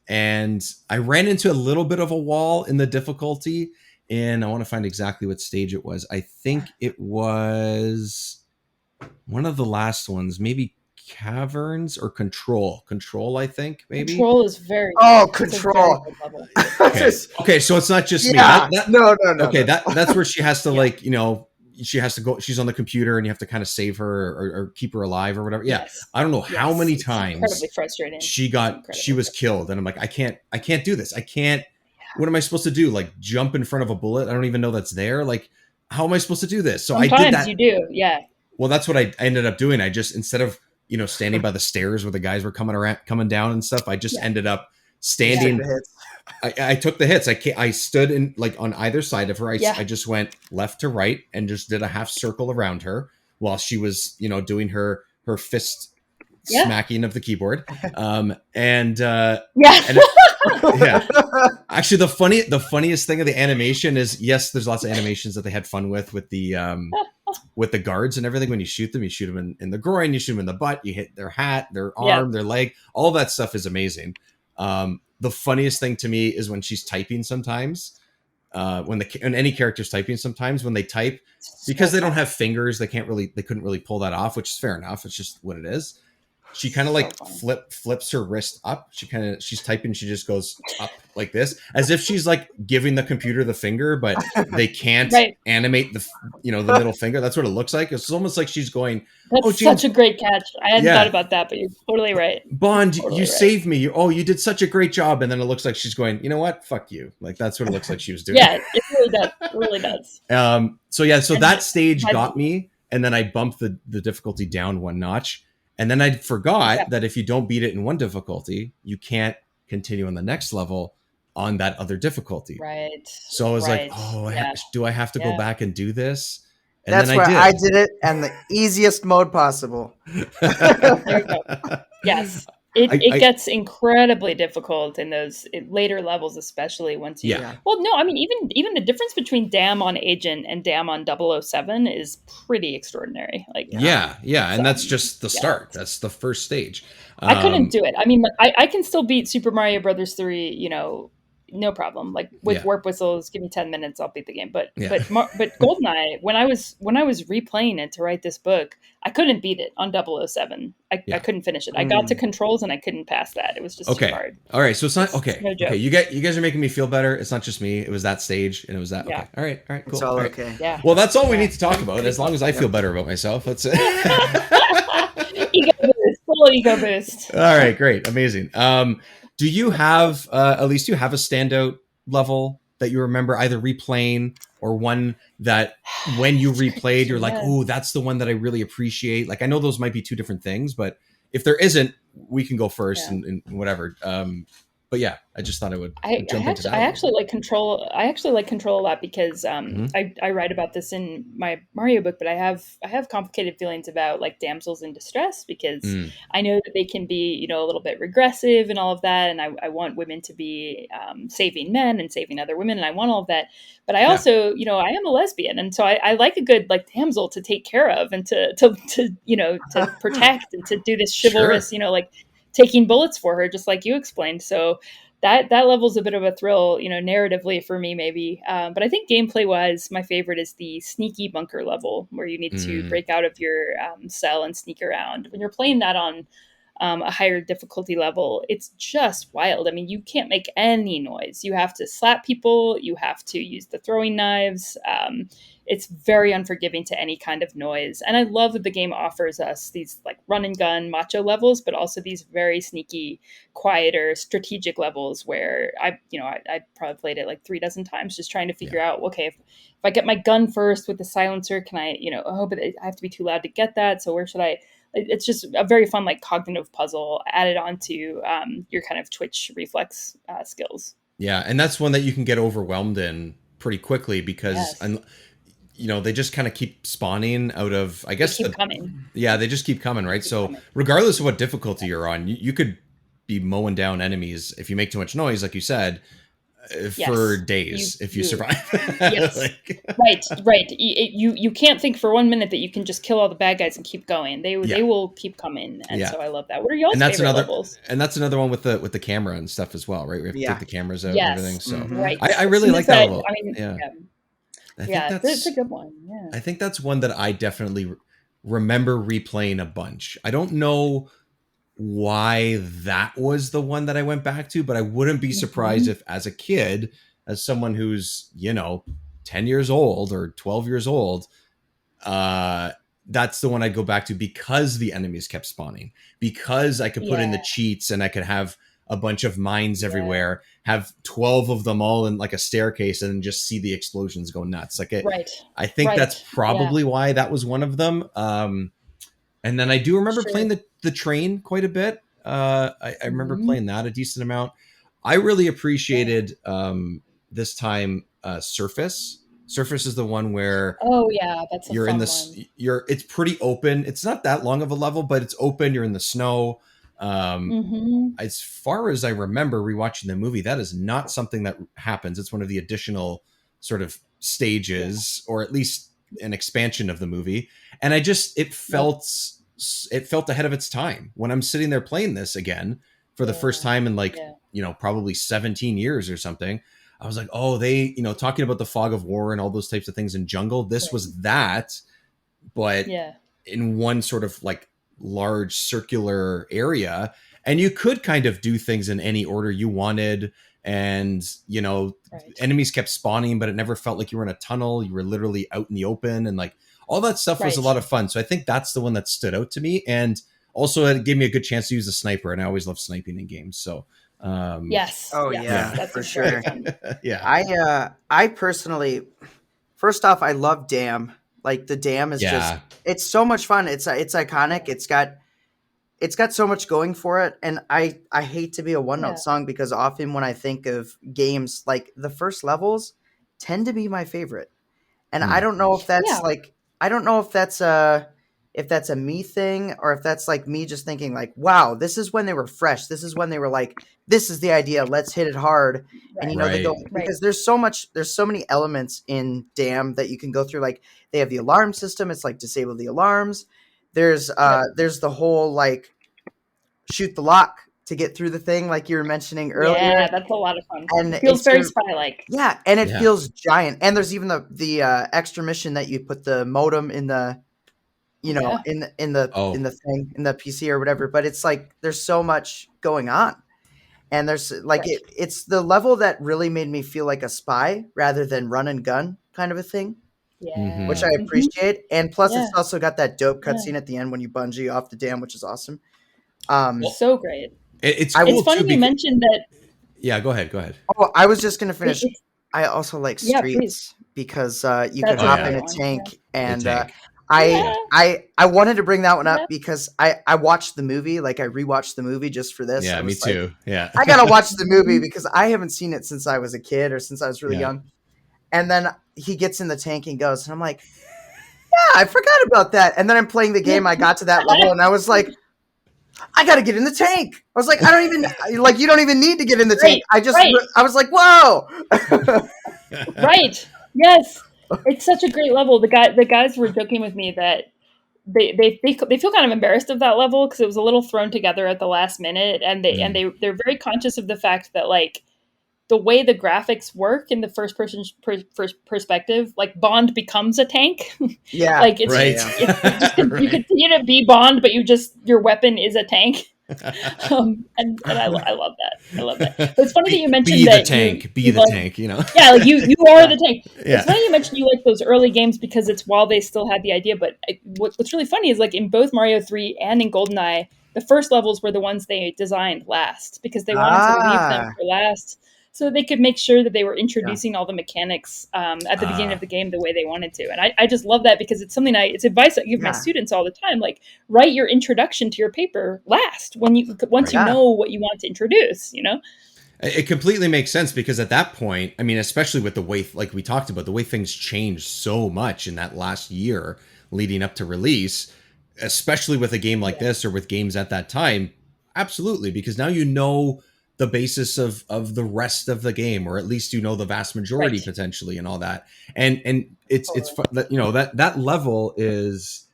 and I ran into a little bit of a wall in the difficulty, and I want to find exactly what stage it was. I think it was one of the last ones, maybe Caverns or Control, I think maybe. Control is very Oh, good. It's a very control. good level. Okay. Just Okay, so it's not just me. yeah. That No, no, no, okay, no. that's where she has to Yeah. like, she has to go, she's on the computer and you have to kind of save her or keep her alive or whatever. Yeah. Yes. I don't know how Yes. many It's incredibly times frustrating. she It's she incredibly was frustrating. killed and I'm like, I can't do this. I can't. What am I supposed to do? Like jump in front of a bullet? I don't even know that's there. Like, how am I supposed to do this? So I did Sometimes that. you do. Yeah. Well, that's what I ended up doing. I just, instead of, standing by the stairs where the guys were coming down and stuff, I just Yeah. ended up You just took the standing. hits. I took the hits. I stood in like on either side of her. Yeah. I just went left to right and just did a half circle around her while she was, doing her fist Yeah. smacking of the keyboard. Yeah. Yeah. Actually, the funniest thing of the animation is, yes, there's lots of animations that they had fun with the guards and everything. When you shoot them in the groin, you shoot them in the butt, you hit their hat, their Yeah. arm, their leg. All that stuff is amazing. The funniest thing to me is when she's typing sometimes. When any character's typing sometimes when they type, because they don't have fingers, they couldn't really pull that off, which is fair enough. It's just what it is. she kind of So like funny. flips her wrist up. She's typing. She just goes up like this, as if she's like giving the computer the finger, but they can't Right. animate the middle finger. That's what it looks like. It's almost like she's going, That's "Oh, James, such a great catch. I hadn't thought yeah, about that, but you're totally right. Bond, you Totally right. saved me. You did such a great job." And then it looks like she's going, "You know what? Fuck you." Like that's what it looks like she was doing. Yeah, it really does. It really does. So And that stage had- got me, and then I bumped the difficulty down one notch. And then I forgot that if you don't beat it in one difficulty, you can't continue on the next level on that other difficulty. Right. So I was like, do I have to go back and do this? And That's then where I did it, and the easiest mode possible. There you go. Yes. It gets incredibly difficult in those later levels, especially once you. Yeah. Well, no, I mean even the difference between Damn on Agent and Damn on 007 is pretty extraordinary. Like yeah, and that's just the start. That's the first stage. I couldn't do it. I mean, I can still beat Super Mario Brothers 3, no problem. Like with warp whistles, give me 10 minutes, I'll beat the game. But Goldeneye, when I was replaying it to write this book, I couldn't beat it on 007. I couldn't finish it. I got to controls and I couldn't pass that. It was just too hard. All right, so it's not okay. No joke. Okay, you guys are making me feel better. It's not just me. It was that stage, and it was that. Yeah. Okay. All right, cool. It's all right. okay. Yeah. Well, that's all we need to talk about. As long as I feel better about myself, that's it. Ego boost, full ego boost. All right, great, amazing. Do you have Alyse? Do you have a standout level that you remember either replaying or one that when you replayed you're like, oh, that's the one that I really appreciate? Like I know those might be two different things, but if there isn't, we can go first and whatever. But yeah, I just thought I would jump into that. I actually like Control a lot because I write about this in my Mario book, but I have complicated feelings about like damsels in distress because I know that they can be, a little bit regressive and all of that. And I want women to be saving men and saving other women. And I want all of that. But I also, I am a lesbian. And so I like a good like damsel to take care of and to protect and to do this chivalrous, like taking bullets for her, just like you explained. So that level's a bit of a thrill, narratively for me, maybe. But I think gameplay wise, my favorite is the sneaky bunker level where you need to break out of your cell and sneak around. When you're playing that on a higher difficulty level, it's just wild. I mean, you can't make any noise. You have to slap people. You have to use the throwing knives. It's very unforgiving to any kind of noise. And I love that the game offers us these like run and gun macho levels, but also these very sneaky, quieter, strategic levels where I probably played it like 36 times just trying to figure out, okay, if I get my gun first with the silencer, can I, but I have to be too loud to get that. So where should I? It's just a very fun, like cognitive puzzle added onto your kind of twitch reflex skills. Yeah. And that's one that you can get overwhelmed in pretty quickly because they just kind of keep spawning out of, I guess. They keep coming. Yeah, they just keep coming, right? So regardless of what difficulty you're on, you could be mowing down enemies if you make too much noise, like you said, for days if you survive. Yes. Right. You can't think for 1 minute that you can just kill all the bad guys and keep going. They will keep coming, and so I love that. What are y'all's favorite levels? And that's another one with the camera and stuff as well, right? We have to take the cameras out and everything. So I really like that level. I mean, I think that's a good one. Yeah, I think that's one that I definitely remember replaying a bunch. I don't know why that was the one that I went back to, but I wouldn't be surprised if as a kid, as someone who's, 10 years old or 12 years old, that's the one I'd go back to because the enemies kept spawning, because I could put in the cheats and I could have a bunch of mines everywhere, have 12 of them all in like a staircase and just see the explosions go nuts. Like I think that's probably why that was one of them. And then I do remember playing the train quite a bit. I remember playing that a decent amount. I really appreciated this time Surface. Surface is the one where that's you're in this. It's pretty open. It's not that long of a level, but it's open. You're in the snow. As far as I remember rewatching the movie, that is not something that happens. It's one of the additional sort of stages, or at least an expansion of the movie. And it felt ahead of its time when I'm sitting there playing this again for the first time in probably 17 years or something. I was like, oh, they, talking about the fog of war and all those types of things in Jungle. This was that, but in one sort of like large circular area, and you could kind of do things in any order you wanted. And, enemies kept spawning, but it never felt like you were in a tunnel. You were literally out in the open, and like all that stuff was a lot of fun. So I think that's the one that stood out to me. And also it gave me a good chance to use a sniper, and I always love sniping in games. So yes. Oh yes, yeah, that's for sure. yeah. I personally, first off, I love Dam. Like the Dam is it's so much fun. It's iconic. It's got so much going for it. And I hate to be a one note song, because often when I think of games, like the first levels tend to be my favorite. And I don't know if that's I don't know if that's a me thing, or if that's like me just thinking like, wow, this is when they were fresh. This is when they were like, this is the idea. Let's hit it hard. And they go, because there's so many elements in Dam that you can go through. Like they have the alarm system. It's like disable the alarms. There's the whole like shoot the lock to get through the thing, like you were mentioning earlier. Yeah, that's a lot of fun. And it feels very spy-like. Yeah, and it feels giant. And there's even the extra mission that you put the modem in the in the thing, in the PC or whatever. But it's like there's so much going on, and there's like it's the level that really made me feel like a spy rather than run and gun kind of a thing. Yeah, which I appreciate. And plus, it's also got that dope cutscene at the end when you bungee off the dam, which is awesome. So great. It's funny you mentioned that. Yeah, go ahead. Oh, I was just gonna finish. I also like Streets because you could hop in a tank, and I wanted to bring that one up because I watched the movie, like I rewatched the movie just for this. Yeah, me too. Yeah, I gotta watch the movie because I haven't seen it since I was a kid or since I was really young. And then he gets in the tank and goes, and I'm like, yeah, I forgot about that. And then I'm playing the game. I got to that level, and I was like, I got to get in the tank. I was like, I don't even like, you don't even need to get in the tank. I was like, whoa. Right. Yes. It's such a great level. The guys were joking with me that they feel kind of embarrassed of that level because it was a little thrown together at the last minute. And they're very conscious of the fact that like the way the graphics work in the first person perspective, like Bond becomes a tank. Yeah. Like it's just, you continue to be Bond, but your weapon is a tank. And I love that. I love that. But it's funny that you mentioned be that the tank. Be the tank. You know. Yeah, like you are the tank. Yeah. It's funny you mentioned you like those early games because it's while they still had the idea. But what's really funny is like in both Mario 3 and in Goldeneye, the first levels were the ones they designed last because they wanted to leave them for last. So they could make sure that they were introducing all the mechanics at the beginning of the game the way they wanted to. And I just love that because it's something it's advice I give my students all the time. Like write your introduction to your paper last once you know what you want to introduce, you know? It completely makes sense because at that point, I mean, especially with the way, like we talked about, the way things changed so much in that last year leading up to release, especially with a game like this or with games at that time. Absolutely. Because now you know the basis of the rest of the game, or at least you know the vast majority potentially and all that. And it's fun that, you know, that level is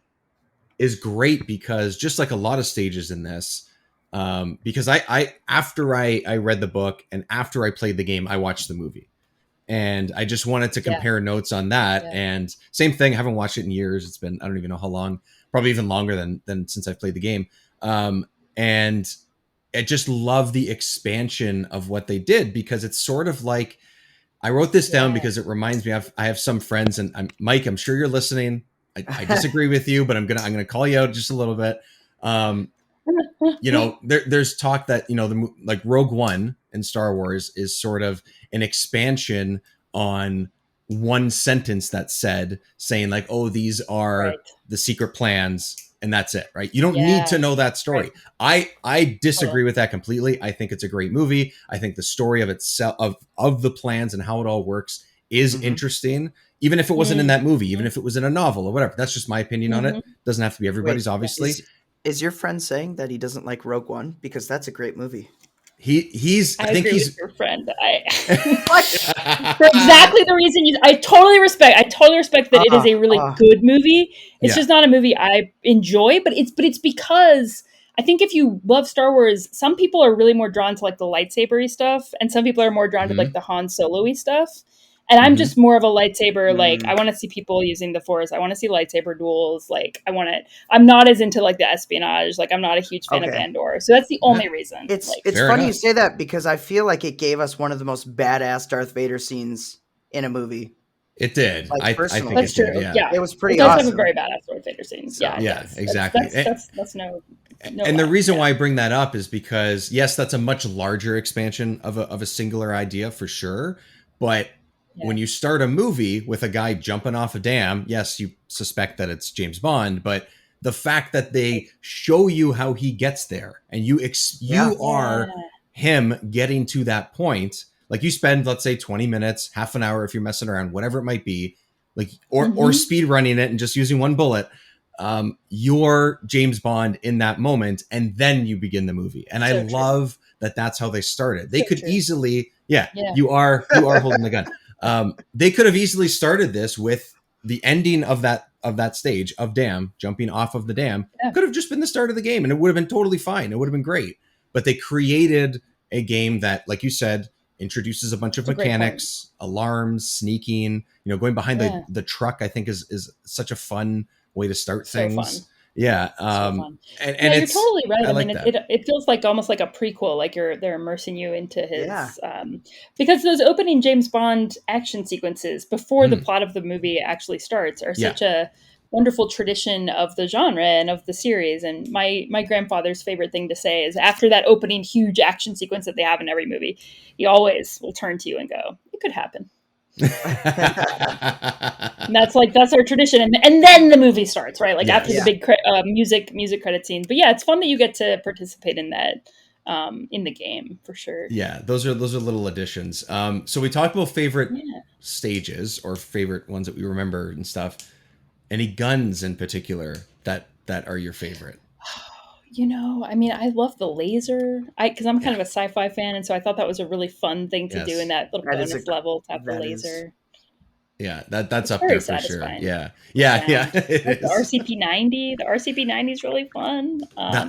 great because just like a lot of stages in this, because I after I read the book and after I played the game, I watched the movie. And I just wanted to compare notes on that. Yeah. And same thing, I haven't watched it in years. It's been, I don't even know how long, probably even longer than since I've played the game. And I just love the expansion of what they did because it's sort of like, I wrote this down because it reminds me of, I have some friends and Mike, I'm sure you're listening. I disagree with you, but I'm going to call you out just a little bit. You know, there's talk that, you know, like Rogue One in Star Wars is sort of an expansion on one sentence that's saying like, oh, these are the secret plans and that's it, right? You don't need to know that story. I disagree with that completely. I think it's a great movie. I think the story of itself, of the plans and how it all works is interesting, even if it wasn't in that movie, even if it was in a novel or whatever. That's just my opinion on it. Doesn't have to be everybody's, obviously. Is your friend saying that he doesn't like Rogue One? Because that's a great movie. I think he's with your friend. For exactly the reason I totally respect that it is a really good movie. It's just not a movie I enjoy, but it's because I think if you love Star Wars, some people are really more drawn to like the lightsabery stuff, and some people are more drawn to like the Han Solo-y stuff. And I'm just more of a lightsaber. Like, I want to see people using the Force. I want to see lightsaber duels. Like, I'm not as into like the espionage. Like, I'm not a huge fan of Andor. So that's the only reason. It's like, funny enough. You say that because I feel like it gave us one of the most badass Darth Vader scenes in a movie. It did. Like, I think that's it true. did. Yeah. It was pretty it does awesome. have a very badass Darth Vader scene. So, exactly. That's no and the reason why I bring that up is because, yes, that's a much larger expansion of a singular idea for sure. But when you start a movie with a guy jumping off a dam, yes, you suspect that it's James Bond, but the fact that they show you how he gets there and you are him getting to that point, like you spend, let's say 20 minutes, half an hour, if you're messing around, whatever it might be, like, or speed running it and just using one bullet, you're James Bond in that moment. And then you begin the movie. And I love that that's how they started. They could easily, you are holding the gun. They could have easily started this with the ending of that stage of Dam jumping off of the dam. Could have just been the start of the game and it would have been totally fine. It would have been great. But they created a game that, like you said, introduces a bunch of mechanics, alarms, sneaking, going behind the truck, I think is such a fun way to start things. Fun. Yeah. And you're totally right. I like mean, it feels like almost like a prequel, like they're immersing you into his, because those opening James Bond action sequences before the plot of the movie actually starts are such a wonderful tradition of the genre and of the series. And my grandfather's favorite thing to say is after that opening huge action sequence that they have in every movie, he always will turn to you and go, "It could happen." And that's our tradition, and then the movie starts, right? Like after the big music credit scenes. But it's fun that you get to participate in that in the game for sure. Yeah, those are little additions. So we talked about favorite stages or favorite ones that we remember and stuff. Any guns in particular that are your favorite? I mean, I love the laser. Because I'm kind of a sci-fi fan, and so I thought that was a really fun thing to do in that little bonus level to have the laser. Yeah, that's up there for satisfying. Sure. Yeah. The RCP-90. The RCP-90 is really fun.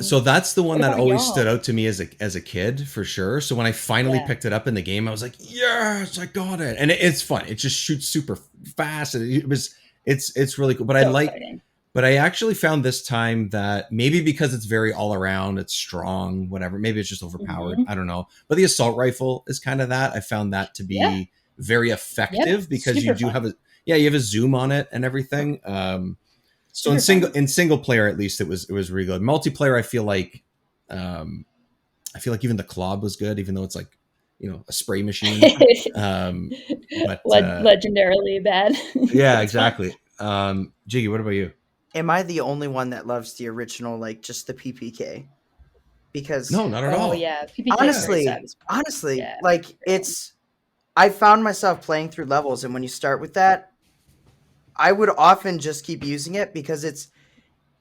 So that's the one that always stood out to me as a kid for sure. So when I finally picked it up in the game, I was like, yes, I got it, and it's fun. It just shoots super fast, and it's really cool. But exciting. But I actually found this time that maybe because it's very all around, it's strong, whatever. Maybe it's just overpowered. I don't know. But the assault rifle is kind of that. I found that to be very effective because you do have you have a zoom on it and everything. So in single player, at least it was really good. Multiplayer, I feel like even the Clob was good, even though it's like, a spray machine. But legendarily bad. Yeah, exactly. Jiggy, what about you? Am I the only one that loves the original, like just the PPK? Because no, not at all. Oh yeah, PPK honestly, like I found myself playing through levels, and when you start with that, I would often just keep using it because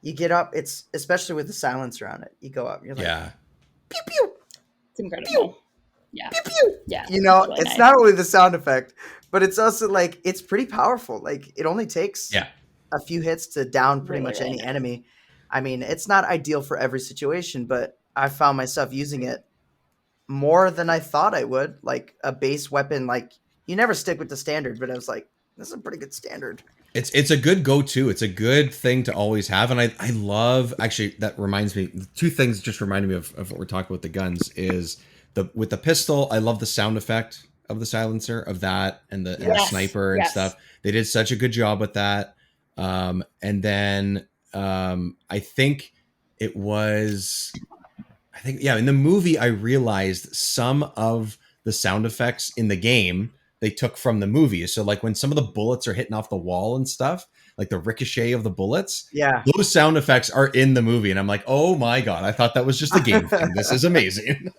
you get up, it's especially with the silencer on it. You go up, you're like, pew pew. It's incredible. Pew. Yeah. Pew pew. Yeah. Really it's nice. Not only the sound effect, but it's also like it's pretty powerful. Like it only takes a few hits to down pretty much any enemy. I mean, it's not ideal for every situation, but I found myself using it more than I thought I would. Like a base weapon, like you never stick with the standard, but I was like, this is a pretty good standard. It's a good go-to. It's a good thing to always have. And I love, actually, that reminds me, two things just reminded me of what we're talking about the guns is with the pistol, I love the sound effect of the silencer of that and the sniper and stuff. They did such a good job with that. And then I think in the movie, I realized some of the sound effects in the game they took from the movie. So like when some of the bullets are hitting off the wall and stuff, like the ricochet of the bullets, those sound effects are in the movie. And I'm like, oh my God, I thought that was just a game thing. This is amazing.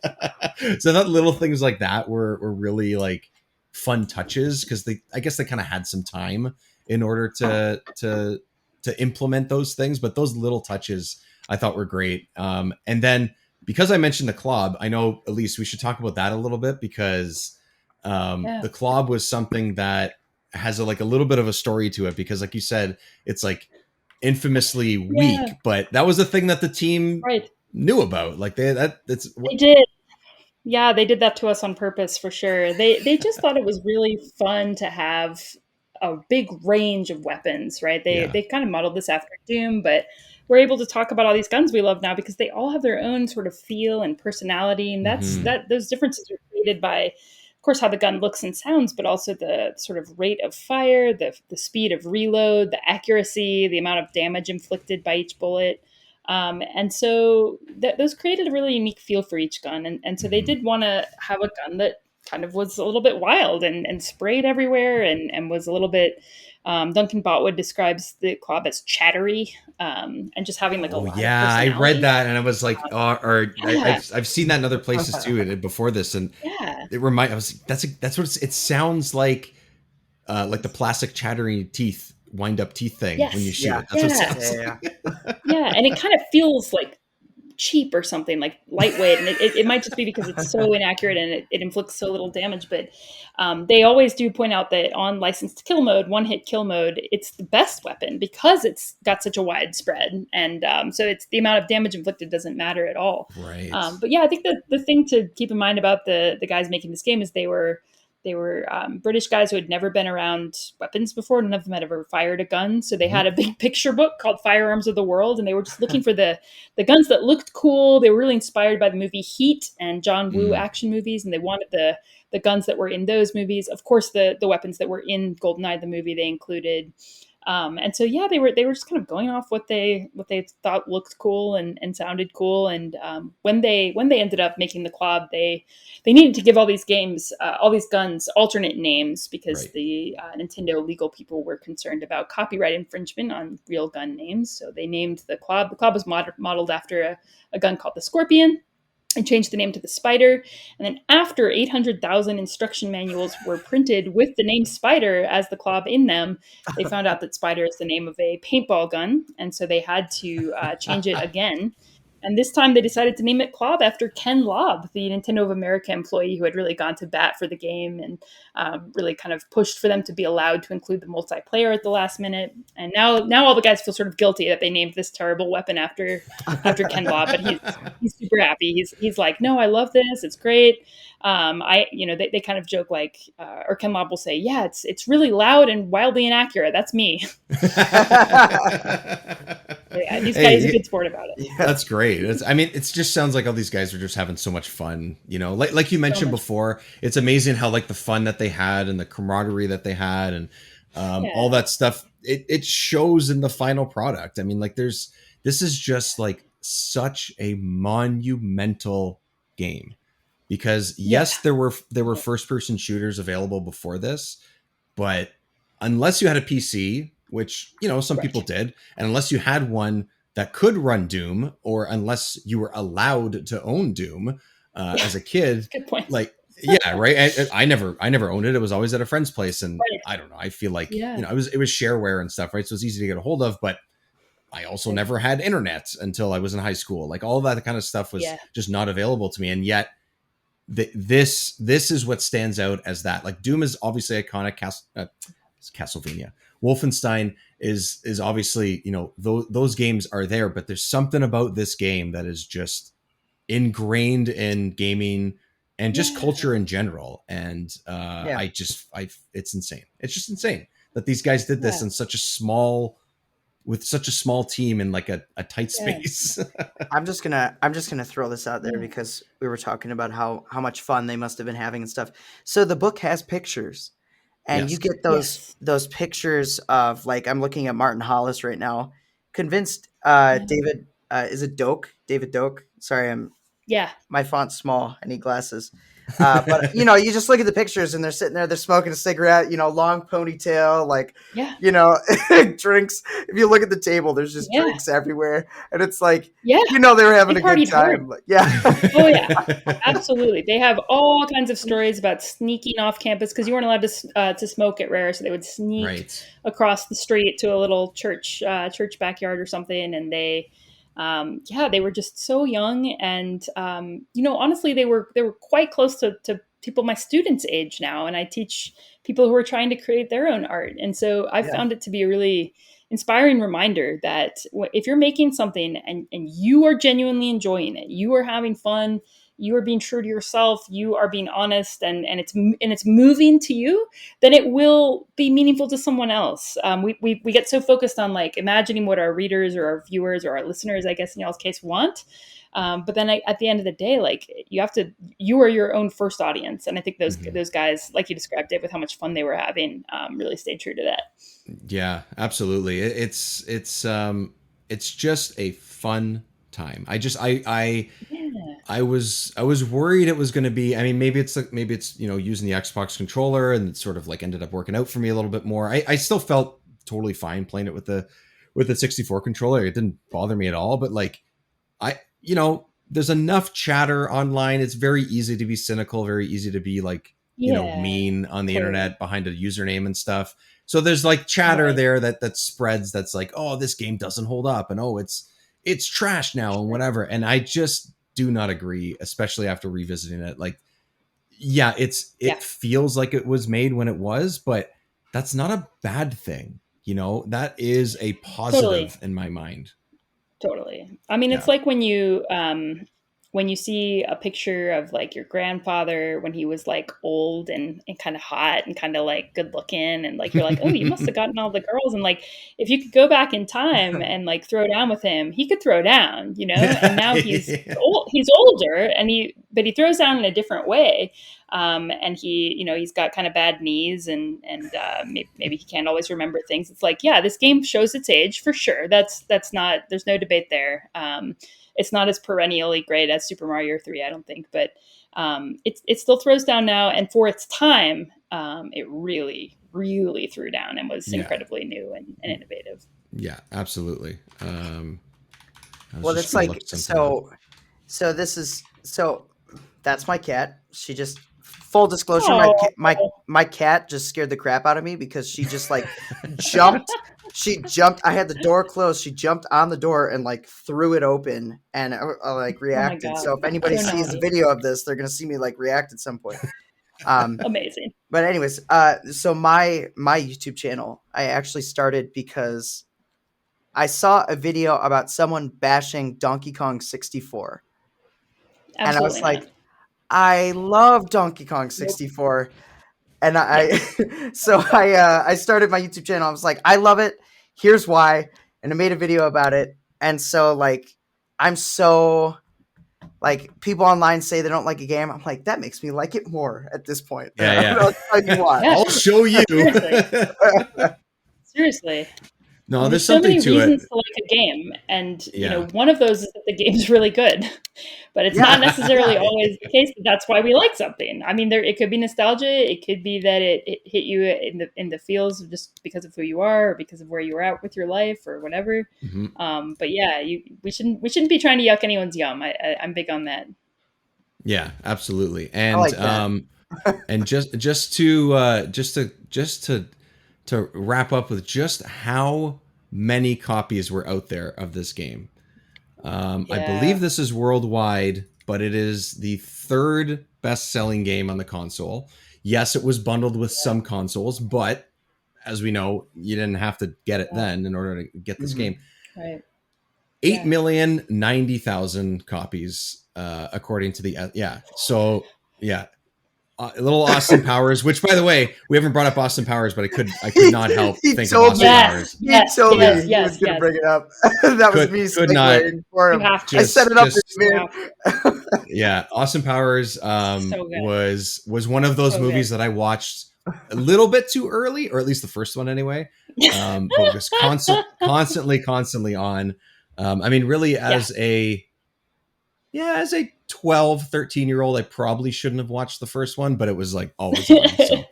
So that little things like that were really like fun touches because I guess they kind of had some time in order to implement those things. But those little touches I thought were great. And then because I mentioned the Clob, I know, Alyse, we should talk about that a little bit because the Clob was something that has a little bit of a story to it because like you said, it's like infamously weak, but that was a thing that the team knew about. Like they did. Yeah, they did that to us on purpose for sure. They just thought it was really fun to have a big range of weapons, right? Yeah. They kind of modeled this after Doom, but we're able to talk about all these guns we love now because they all have their own sort of feel and personality, and Hmm. those differences are created by, of course, how the gun looks and sounds, but also the sort of rate of fire, the speed of reload, the accuracy, the amount of damage inflicted by each bullet. And so those created a really unique feel for each gun. And so they Hmm. did want to have a gun that kind of was a little bit wild and sprayed everywhere and was a little bit. Duncan Botwood describes the club as chattery, and just having like a Oh lot of yeah, I read personality. that and I was like, Yeah, I've seen that in other places too, and before this, and yeah, I was like, that's what it sounds like the plastic chattering teeth, wind up teeth thing when you yes, shoot Yeah. it. That's what it yeah, sounds Yeah. like. yeah, and it kind of feels like cheap or something, like lightweight, and it might just be because it's so inaccurate and it inflicts so little damage. But they always do point out that on licensed kill mode, one hit kill mode, it's the best weapon because it's got such a wide spread, and so it's the amount of damage inflicted doesn't matter at all. Right. But yeah, I think that the thing to keep in mind about the guys making this game is they were British guys who had never been around weapons before. None of them had ever fired a gun. So they Mhm. had a big picture book called Firearms of the World, and they were just looking for the guns that looked cool. They were really inspired by the movie Heat and John Woo Mm. action movies, and they wanted the guns that were in those movies. Of course, the weapons that were in Goldeneye, the movie, they included. And so yeah, they were just kind of going off what they thought looked cool and sounded cool. And when they ended up making the club, they needed to give all these guns alternate names because Right. the Nintendo legal people were concerned about copyright infringement on real gun names. So they named the club. The club was modeled after a gun called the Scorpion, and changed the name to the Spider. And then after 800,000 instruction manuals were printed with the name Spider as the club in them, they found out that Spider is the name of a paintball gun. And so they had to change it again. And this time they decided to name it Klob after Ken Lobb, the Nintendo of America employee who had really gone to bat for the game and really kind of pushed for them to be allowed to include the multiplayer at the last minute. And now all the guys feel sort of guilty that they named this terrible weapon after Ken Lobb, but he's super happy. He's like, no, I love this. It's great. They kind of joke like, or Ken Lobb will say, yeah, it's really loud and wildly inaccurate. That's me. Yeah, he's a Hey, good sport about it. Yeah. that's great. I mean, it just sounds like all these guys are just having so much fun. You know, like you So mentioned much. before, it's amazing how like the fun that they had and the camaraderie that they had and all Yeah. that stuff. It shows in the final product. I mean, like this is just like such a monumental game because Yeah. yes, there were first person shooters available before this, but unless you had a PC, which some people Right. did, and unless you had one that could run Doom, or unless you were allowed to own Doom Yeah. as a kid, Good point. like yeah, right. I never owned it. It was always at a friend's place, and Right. I don't know. I feel like Yeah. it was shareware and stuff, right? So it's easy to get a hold of, but I also Right. never had internet until I was in high school. Like all that kind of stuff was Yeah. just not available to me, and yet this is what stands out as that. Like Doom is obviously iconic. Castlevania, Wolfenstein is obviously those games are there, but there's something about this game that is just ingrained in gaming and just Yeah. culture in general. And Yeah. it's insane. It's just insane that these guys did this Yeah. in with such a small team in like a tight Yeah. space. I'm just gonna throw this out there Yeah. because we were talking about how much fun they must have been having and stuff. So the book has pictures, and you Yes. get Yes. those pictures of, like, I'm looking at Martin Hollis right now. Convinced Yeah. David, is it Doak? David Doak? Sorry, Yeah. my font's small. I need glasses. But you just look at the pictures and they're sitting there, they're smoking a cigarette, long ponytail, like, Yeah. drinks. If you look at the table, there's just Yeah. drinks everywhere. And it's like, Yeah. they were having They a good partied hard. time. Like, yeah. Oh yeah. Absolutely. They have all kinds of stories about sneaking off campus because you weren't allowed to smoke at Rare, so they would sneak Right. across the street to a little church backyard or something, and they were just so young, and honestly, they were quite close to people my students' age now, and I teach people who are trying to create their own art, and so I Yeah. found it to be a really inspiring reminder that if you're making something and you are genuinely enjoying it, you are having fun, you are being true to yourself, you are being honest, and it's moving to you, then it will be meaningful to someone else. We get so focused on like imagining what our readers or our viewers or our listeners, I guess in y'all's case, want. But then at the end of the day, like you are your own first audience. And I think those guys, like you described it, with how much fun they were having, really stayed true to that. Yeah, absolutely. It's just a fun time. I was worried it was going to be, I mean, maybe it's using the Xbox controller, and it sort of like ended up working out for me a little bit more. I still felt totally fine playing it with the 64 controller. It didn't bother me at all, but like there's enough chatter online. It's very easy to be cynical, very easy to be like, mean on the internet behind a username and stuff. So there's like chatter there that spreads. That's like, oh, this game doesn't hold up, and oh, it's trash now and whatever. And I just do not agree, especially after revisiting it. Like, yeah, it feels like it was made when it was, but that's not a bad thing. That is a positive in my mind. Totally. I mean, it's like when you see a picture of like your grandfather when he was like old and kind of hot and kind of like good looking, and like you're like, oh, you must have gotten all the girls. And like if you could go back in time and like throw down with him, he could throw down, and now he's he's older, but he throws down in a different way. And he's got kind of bad knees, and maybe he can't always remember things. It's like, yeah, this game shows its age for sure. That's not, there's no debate there. It's not as perennially great as Super Mario 3, I don't think, but it still throws down now. And for its time, it really, really threw down and was incredibly new and innovative. Yeah, absolutely. Well, it's like, so that's my cat. She just, full disclosure, my cat just scared the crap out of me because she just like jumped. She jumped. I had the door closed. She jumped on the door and like threw it open, and I like reacted. So if anybody sees the video of this, they're gonna see me like react at some point. Amazing. But anyways, so my YouTube channel, I actually started because I saw a video about someone bashing Donkey Kong 64, and I was like, I love Donkey Kong 64. And I started my YouTube channel. I was like, I love it. Here's why. And I made a video about it. And so like, I'm so like, people online say they don't like a game. I'm like, that makes me like it more at this point. Yeah. I'll tell you why. I'll show you. Seriously. No, there's something so many to reasons it. to like a game, and one of those is that the game's really good, but it's not necessarily always the case that that's why we like something. I mean, it could be nostalgia, it could be that it hit you in the feels just because of who you are, or because of where you were at with your life, or whatever. Mm-hmm. But yeah, we shouldn't be trying to yuck anyone's yum. I'm big on that. Yeah, absolutely, and like that. And just to wrap up with just how many copies were out there of this game. I believe this is worldwide, but it is the third best-selling game on the console. Yes, it was bundled with some consoles, but as we know, you didn't have to get it then in order to get this game. Right. 8,090,000 copies, according to the So yeah. A little Austin Powers, which, by the way, we haven't brought up Austin Powers, but I could not help think of Austin Powers. He told me he was going to bring it up. That was me segueing for him. I set it up this man. Yeah, Austin Powers was one of those movies that I watched a little bit too early, or at least the first one anyway. But it was constantly on. I mean, really, as a 12, 13-year-old, I probably shouldn't have watched the first one, but it was like always on. So,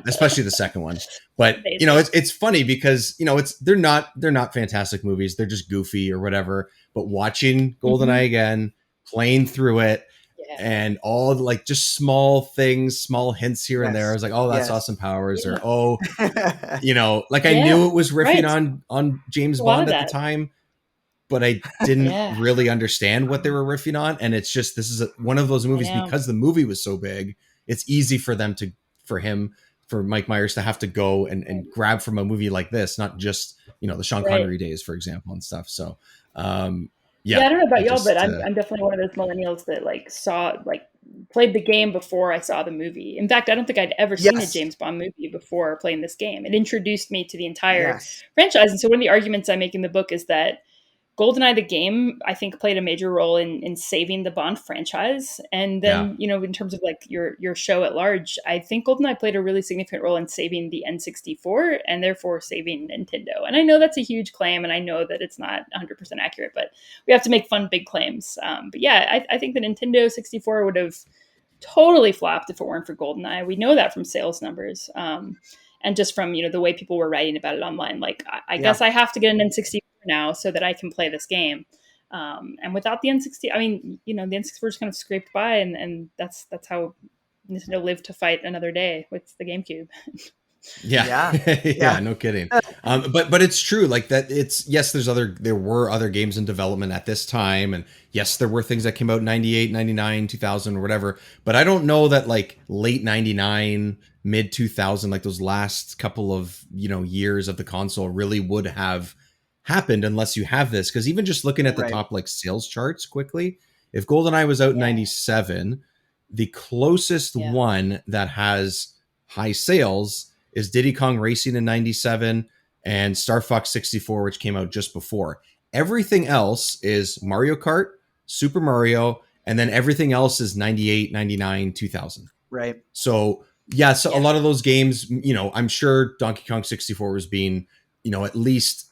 especially the second one. But it's funny because they're not fantastic movies. They're just goofy or whatever. But watching GoldenEye again, playing through it, and all like just small things, small hints here and there. I was like, oh, that's Austin Powers, or I knew it was riffing on James Bond at the time. But I didn't really understand what they were riffing on. And it's just, this is one of those movies, because the movie was so big, it's easy for Mike Myers to have to go and grab from a movie like this, not just, the Sean Connery days, for example, and stuff. So, Yeah, I don't know about I y'all, but just I'm definitely one of those millennials that played the game before I saw the movie. In fact, I don't think I'd ever seen a Yes. James Bond movie before playing this game. It introduced me to the entire Yes. franchise. And so one of the arguments I make in the book is that GoldenEye, the game, I think played a major role in saving the Bond franchise. And yeah. then, in terms of like your show at large, I think GoldenEye played a really significant role in saving the N64 and therefore saving Nintendo. And I know that's a huge claim, and I know that it's not 100% accurate, but we have to make fun, big claims. But yeah, I think the Nintendo 64 would have totally flopped if it weren't for GoldenEye. We know that from sales numbers. And just from the way people were writing about it online, like I Yeah. guess I have to get an N64 now so that I can play this game. And without the N60, I mean, the N64 just kind of scraped by, and that's how Nintendo lived to fight another day with the GameCube. Yeah. Yeah. Yeah, Yeah. no kidding. But it's true, like that. It's yes, there were other games in development at this time, and yes, there were things that came out in 98, 99, 2000 or whatever, but I don't know that like late 99, mid 2000, like those last couple of years of the console really would have happened unless you have this. Because even just looking at the Right. top like sales charts quickly, if GoldenEye was out in Yeah. 97, the closest Yeah. one that has high sales is Diddy Kong Racing in 97 and Star Fox 64, which came out just before. Everything else is Mario Kart, Super Mario, and then everything else is 98, 99, 2000. Right. So yeah, so Yeah. a lot of those games, I'm sure Donkey Kong 64 was being, at least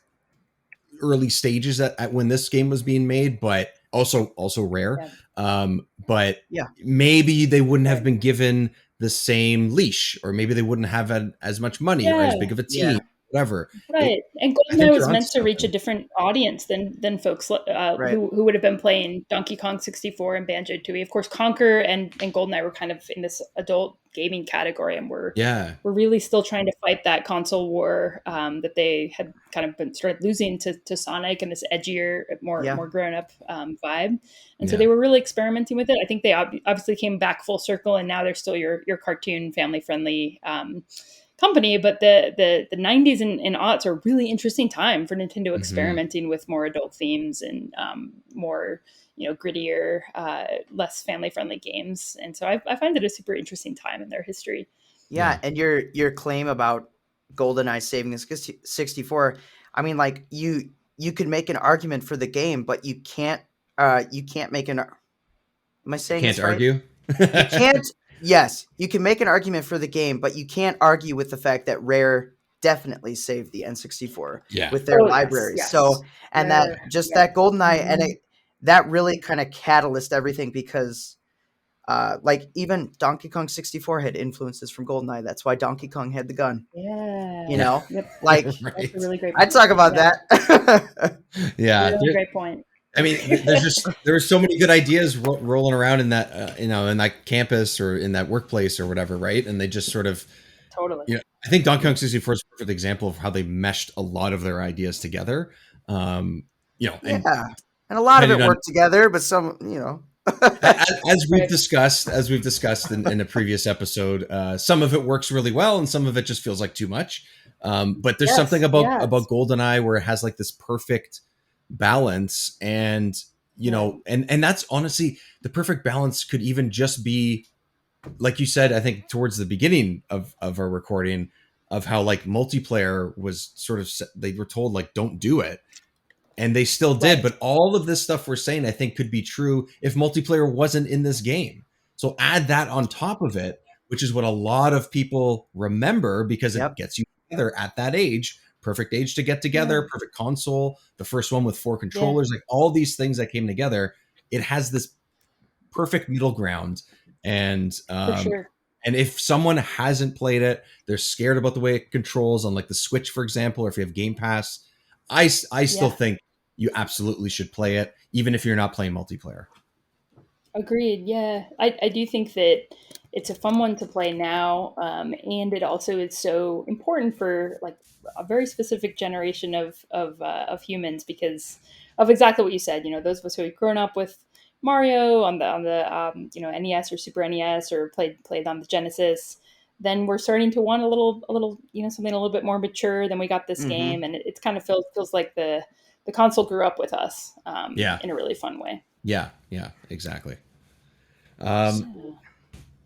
early stages at when this game was being made, but also rare. But Yeah. maybe they wouldn't have Right. been given the same leash, or maybe they wouldn't have had as much money or as Yeah. big of a team, whatever. Right, and I think GoldenEye was you're onto meant to reach a something. different audience than folks Right. who would have been playing Donkey Kong 64 and Banjo-Tooie. Of course, Conquer and GoldenEye were kind of in this adult gaming category, and Yeah. we're really still trying to fight that console war that they had kind of been started losing to Sonic and this edgier, more grown up vibe. And so Yeah. they were really experimenting with it. I think they obviously came back full circle, and now they're still your cartoon, family friendly company. But the 90s and aughts are a really interesting time for Nintendo experimenting with more adult themes and more grittier, less family friendly games. And so I find it a super interesting time in their history. Yeah, and your claim about GoldenEye saving the 64, I mean, like you could make an argument for the game, but you can't make an. Am I saying Can't this right? argue. You can't. Yes, you can make an argument for the game, but you can't argue with the fact that Rare definitely saved the N64 Yeah. with their Oh, yes, library. yes. So, and Rare, that GoldenEye, and that really kind of catalyzed everything because. Like even Donkey Kong 64 had influences from GoldenEye. That's why Donkey Kong had the gun. Yeah. You know, Yep. like Right. That's a really great I'd point. talk about Yeah. that. Yeah. Really great point. I mean, there are so many good ideas rolling around in that, in that campus or in that workplace or whatever, right? And they just sort of, Totally. I think Donkey Kong 64 is a perfect example of how they meshed a lot of their ideas together. And Yeah, and a lot of it depending on- worked together, but some, as we've Right. discussed in a previous episode, some of it works really well and some of it just feels like too much. But there's Yes, something about yes. GoldenEye where it has like this perfect balance, and and that's honestly the perfect balance could even just be, like you said, I think towards the beginning of our recording, of how like multiplayer was sort of, they were told like don't do it, and they still did. Right. But all of this stuff we're saying, I think, could be true if multiplayer wasn't in this game. So add that on top of it, which is what a lot of people remember because it gets you together at that age. Perfect age to get together, perfect console, the first one with 4 controllers, like all these things that came together. It has this perfect middle ground. And For sure. and if someone hasn't played it, they're scared about the way it controls on like the Switch, for example, or if you have Game Pass, I still think you absolutely should play it, even if you're not playing multiplayer. Agreed. Yeah, I do think that it's a fun one to play now, and it also is so important for like a very specific generation of humans because of exactly what you said. Those of us who have grown up with Mario on the NES or Super NES or played on the Genesis, then we're starting to want a little something a little bit more mature. Then we got this game, and it's kind of feels like the the console grew up with us Yeah. in a really fun way. Yeah, exactly. So,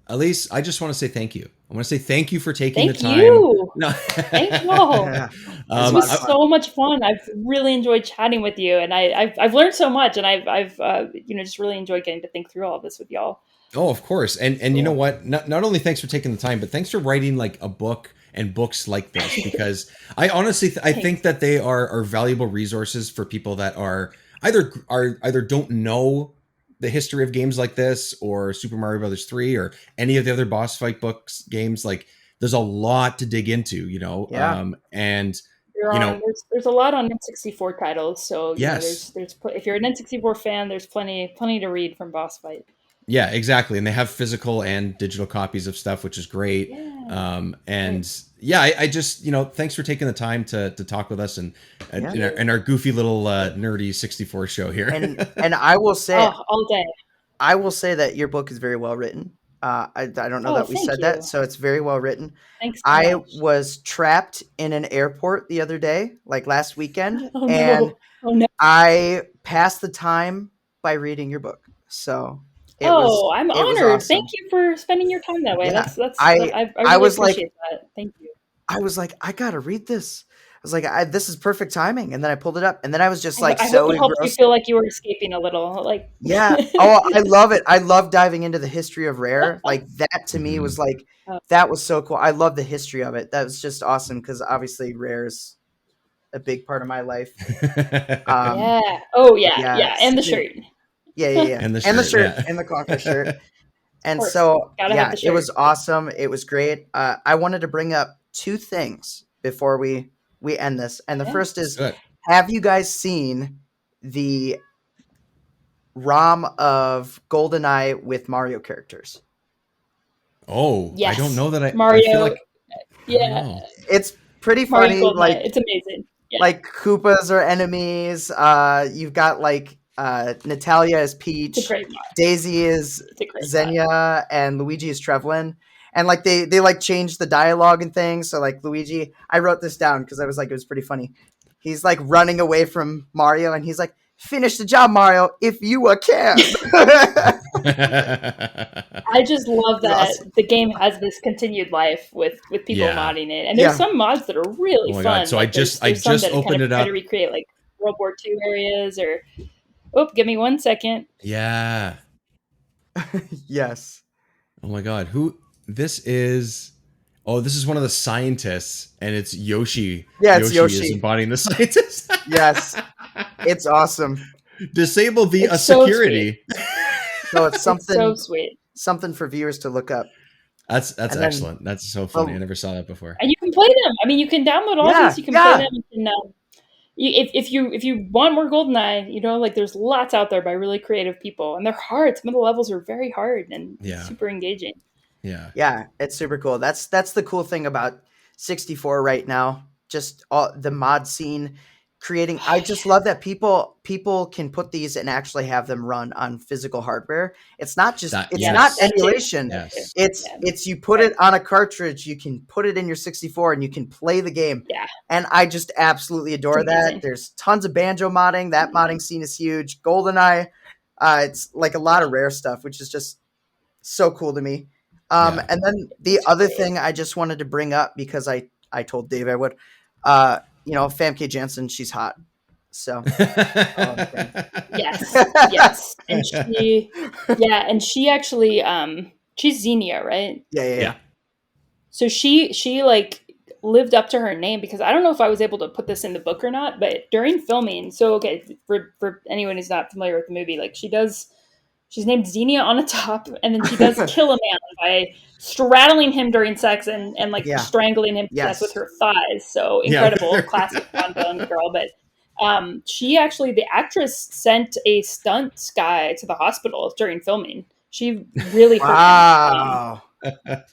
Alyse, I just want to say thank you. I want to say thank you for taking the thank time. you. No. Thank you all. Yeah. This was so much fun. I've really enjoyed chatting with you, and I've learned so much, and I've just really enjoyed getting to think through all of this with y'all. Oh, of course. And Cool. you know what? Not only thanks for taking the time, but thanks for writing like a book and books like this, because I honestly I think that they are valuable resources for people that are either don't know the history of games like this, or Super Mario Brothers 3, or any of the other boss fight books games. Like, there's a lot to dig into, Yeah. And there's a lot on N64 titles, so yes. there's if you're an N64 fan, there's plenty to read from Boss Fight. Yeah, exactly. And they have physical and digital copies of stuff, which is great. Yeah. I just, thanks for taking the time to talk with us and in our goofy little nerdy 64 show here. And I will say, all day. I will say that your book is very well written. I don't know that we said that, so it's very well written. Thanks. I was trapped in an airport the other day, like last weekend, Oh and I passed the time by reading your book. So I'm honored. awesome. Thank you for spending your time that way. Yeah. I really was appreciate that. Thank you. I was like, I gotta read this. I was like, this is perfect timing. And then I pulled it up, and then I was just like, I so hope it helped you engrossed. feel like you were escaping a little. Like, Yeah. Oh, I love it. I love diving into the history of Rare. Like, that to me was like, that was so cool. I love the history of it. That was just awesome, because obviously Rare's a big part of my life. yeah. Oh yeah. yeah. And the shirt. Yeah. And the shirt, yeah. and the Conquer shirt. And course. so, Gotta have the it shirt. was awesome. It was great. I wanted to bring up two things before we end this. And the first is, Good. have you guys seen the ROM of Goldeneye with Mario characters? Oh, yes. I don't know that Mario. I feel like, yeah. It's pretty Mario funny. Goldeneye. Like, it's amazing. Yeah. Like, Koopas are enemies. You've got like Natalia is Peach, It's a great mod. Daisy is It's a great Xenia, mod. and Luigi is Trevlin. And like they like changed the dialogue and things. So like Luigi, I wrote this down because I was like, it was pretty funny. He's like running away from Mario, and he's like, "Finish the job, Mario, if you can." I just love that awesome. The game has this continued life with people modding it, and there's some mods that are really fun. God. So like I just opened it up. Try to recreate like World War II areas, or give me 1 second. Yeah. Yes. Oh my God. This is one of the scientists, and it's Yoshi. Yeah, it's Yoshi is embodying the scientist. Yes. It's awesome. Disable the It's so security. So it's something so sweet. Something for viewers to look up. That's excellent. That's so funny. I never saw that before. And you can play them. I mean, you can download all these. You can play them. You can, if you want more Goldeneye, like there's lots out there by really creative people, and they're hard. Some of the levels are very hard and super engaging. Yeah, it's super cool. That's the cool thing about 64 right now. Just all the mod scene creating. I just love that people can put these and actually have them run on physical hardware. It's not just not emulation. Yes. It's you put it on a cartridge, you can put it in your 64 and you can play the game. Yeah. And I just absolutely adore that. There's tons of banjo modding. That modding scene is huge. Goldeneye, it's like a lot of Rare stuff, which is just so cool to me. And then the other thing I just wanted to bring up, because I told Dave I would, Famke Janssen, she's hot. So yes. And she actually she's Xenia, right? Yeah. So she like lived up to her name, because I don't know if I was able to put this in the book or not, but during filming, for anyone who's not familiar with the movie, like she's named Xenia on the top, and then she does kill a man by straddling him during sex and like strangling him to death with her thighs. So incredible, classic Bond girl. But the actress sent a stunt guy to the hospital during filming. She really hurt him. Wow.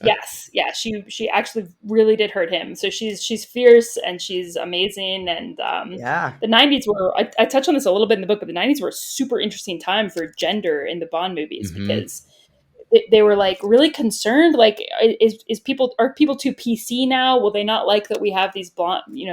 Yes. Yeah. She actually really did hurt him. So she's fierce and she's amazing. And the 90s were, I touch on this a little bit in the book, but the 90s were a super interesting time for gender in the Bond movies, because they were like really concerned, like are people too PC now? Will they not like that we have these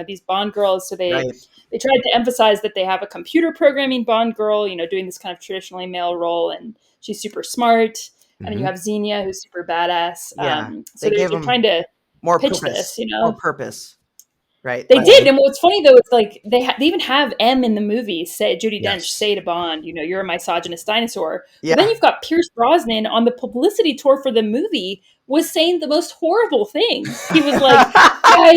these Bond girls? So they Right. they tried to emphasize that they have a computer programming Bond girl, doing this kind of traditionally male role, and she's super smart. And then you have Xenia, who's super badass. Yeah. So They gave they're them trying to more pitch purpose. this, More purpose. Right. They did, and what's funny though is like they even have M in the movie say Judi Dench Yes. say to Bond, you're a misogynist dinosaur. Yeah. But then you've got Pierce Brosnan on the publicity tour for the movie was saying the most horrible things. He was like, yeah,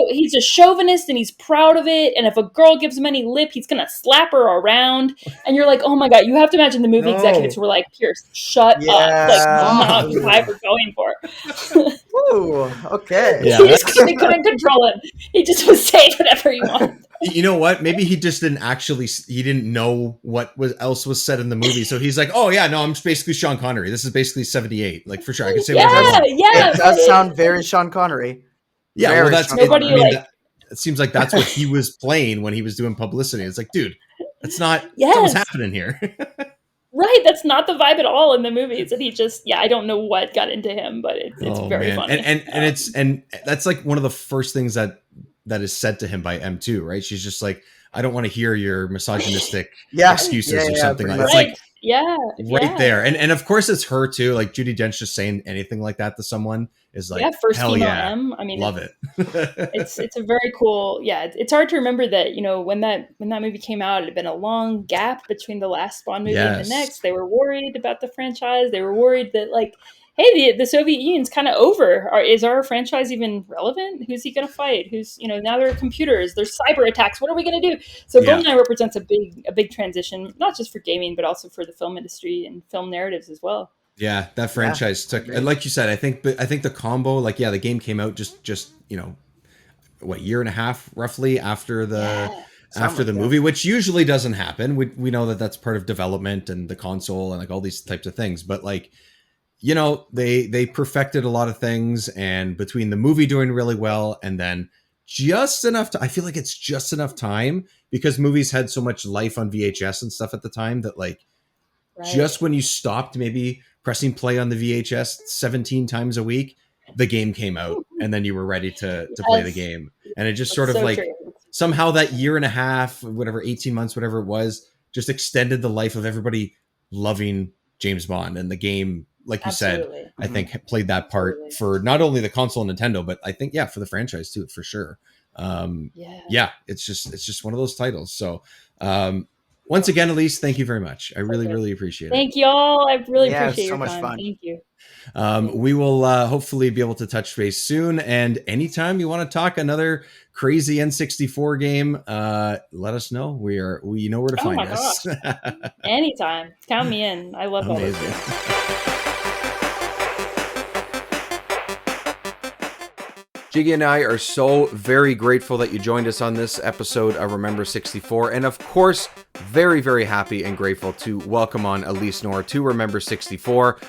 he's a chauvinist and he's proud of it. And if a girl gives him any lip, he's gonna slap her around. And you're like, oh my god, you have to imagine the movie executives who were like, Pierce, shut up, like not what we're going for. Ooh, okay. Yeah, They couldn't control him. He just was saying whatever he wanted. You know what? Maybe he just he didn't know what else was said in the movie. So he's like, oh yeah, no, I'm basically Sean Connery. This is basically 78. Like for sure. I can say whatever I want. Yeah. It does sound very Sean Connery. Yeah, Very well, that's Sean it, Nobody, Connery. it seems like that's what he was playing when he was doing publicity. It's like, dude, that's not Yes. what's happening here. Right, that's not the vibe at all in the movie. It's that he just, I don't know what got into him, but it's very funny. And that's like one of the first things that is said to him by M2, right? She's just like, I don't want to hear your misogynistic excuses or something like that. It's like right there. And of course it's her too. Like Judi Dench just saying anything like that to someone is like, first hell female yeah. M. I mean, love it. it's a very cool. Yeah, it's hard to remember that when that movie came out, it had been a long gap between the last Bond movie and the next. They were worried about the franchise. They were worried that like, hey, the Soviet Union's kind of over. Is our franchise even relevant? Who's he going to fight? Who's now there are computers, there's cyber attacks. What are we going to do? So Goldeneye represents a big transition, not just for gaming, but also for the film industry and film narratives as well. Yeah, that franchise took, and like you said, I think the combo, like, the game came out just what, year and a half roughly after the movie, which usually doesn't happen. We know that that's part of development and the console and like all these types of things, but like, they perfected a lot of things, and between the movie doing really well and then just enough I feel like it's just enough time, because movies had so much life on VHS and stuff at the time that like just when you stopped maybe pressing play on the VHS 17 times a week, the game came out, and then you were ready to play the game. And it just sort of like somehow that year and a half, whatever, 18 months, whatever it was, just extended the life of everybody loving James Bond. And the game, like you said, I think played that part for not only the console and Nintendo, but I think, for the franchise too, for sure. It's just one of those titles. So, once again, Alyse, thank you very much. I really appreciate it. Thank you all. I really appreciate your much time. fun. Thank you. We will hopefully be able to touch base soon. And anytime you want to talk another crazy N64 game, let us know. We know where to find us. Anytime. Count me in. I love all those games. Jiggy and I are so very grateful that you joined us on this episode of Remember 64. And of course, very, very happy and grateful to welcome on Alyse Knorr to Remember 64.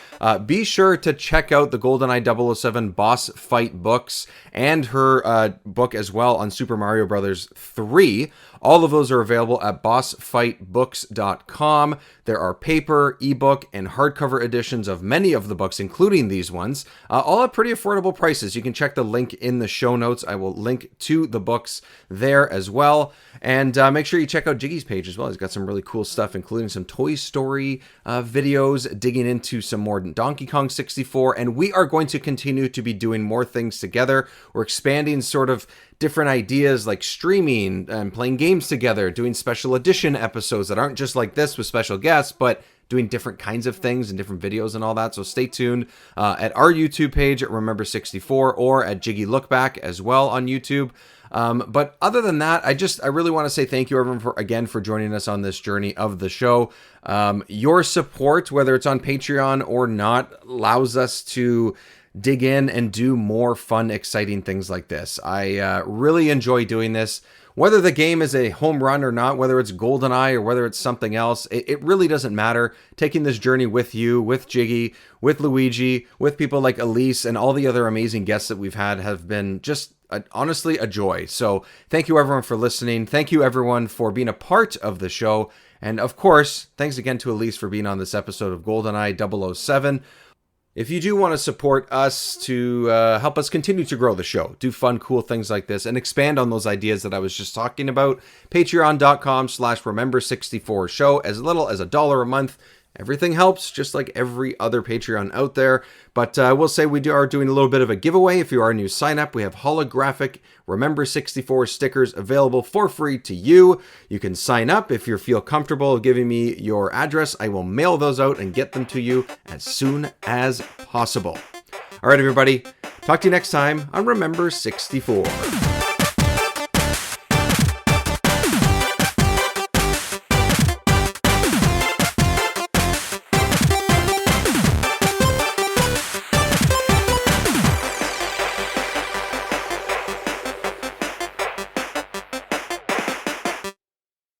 Be sure to check out the GoldenEye 007 Boss Fight books and her book as well on Super Mario Bros. 3. All of those are available at bossfightbooks.com. There are paper, ebook, and hardcover editions of many of the books, including these ones, all at pretty affordable prices. You can check the link in the show notes. I will link to the books there as well. And make sure you check out Jiggy's page as well. He's got some really cool stuff, including some Toy Story videos, digging into some more Donkey Kong 64. And we are going to continue to be doing more things together. We're expanding sort of different ideas like streaming and playing games together, doing special edition episodes that aren't just like this with special guests, but doing different kinds of things and different videos and all that. So stay tuned at our YouTube page at Remember 64 or at Jiggylookback as well on YouTube. But other than that, I really want to say thank you everyone for joining us on this journey of the show. Your support, whether it's on Patreon or not, allows us to dig in and do more fun, exciting things like this. I really enjoy doing this. Whether the game is a home run or not, whether it's GoldenEye or whether it's something else, it really doesn't matter. Taking this journey with you, with Jiggy, with Luigi, with people like Alyse, and all the other amazing guests that we've had have been just honestly a joy. So thank you everyone for listening. Thank you everyone for being a part of the show. And of course, thanks again to Alyse for being on this episode of GoldenEye 007. If you do want to support us to help us continue to grow the show, do fun, cool things like this, and expand on those ideas that I was just talking about, patreon.com/remember64show, as little as $1 a month. Everything helps, just like every other Patreon out there. But I will say we are doing a little bit of a giveaway. If you are a new sign-up, we have holographic Remember 64 stickers available for free to you. You can sign up if you feel comfortable giving me your address. I will mail those out and get them to you as soon as possible. All right, everybody. Talk to you next time on Remember 64.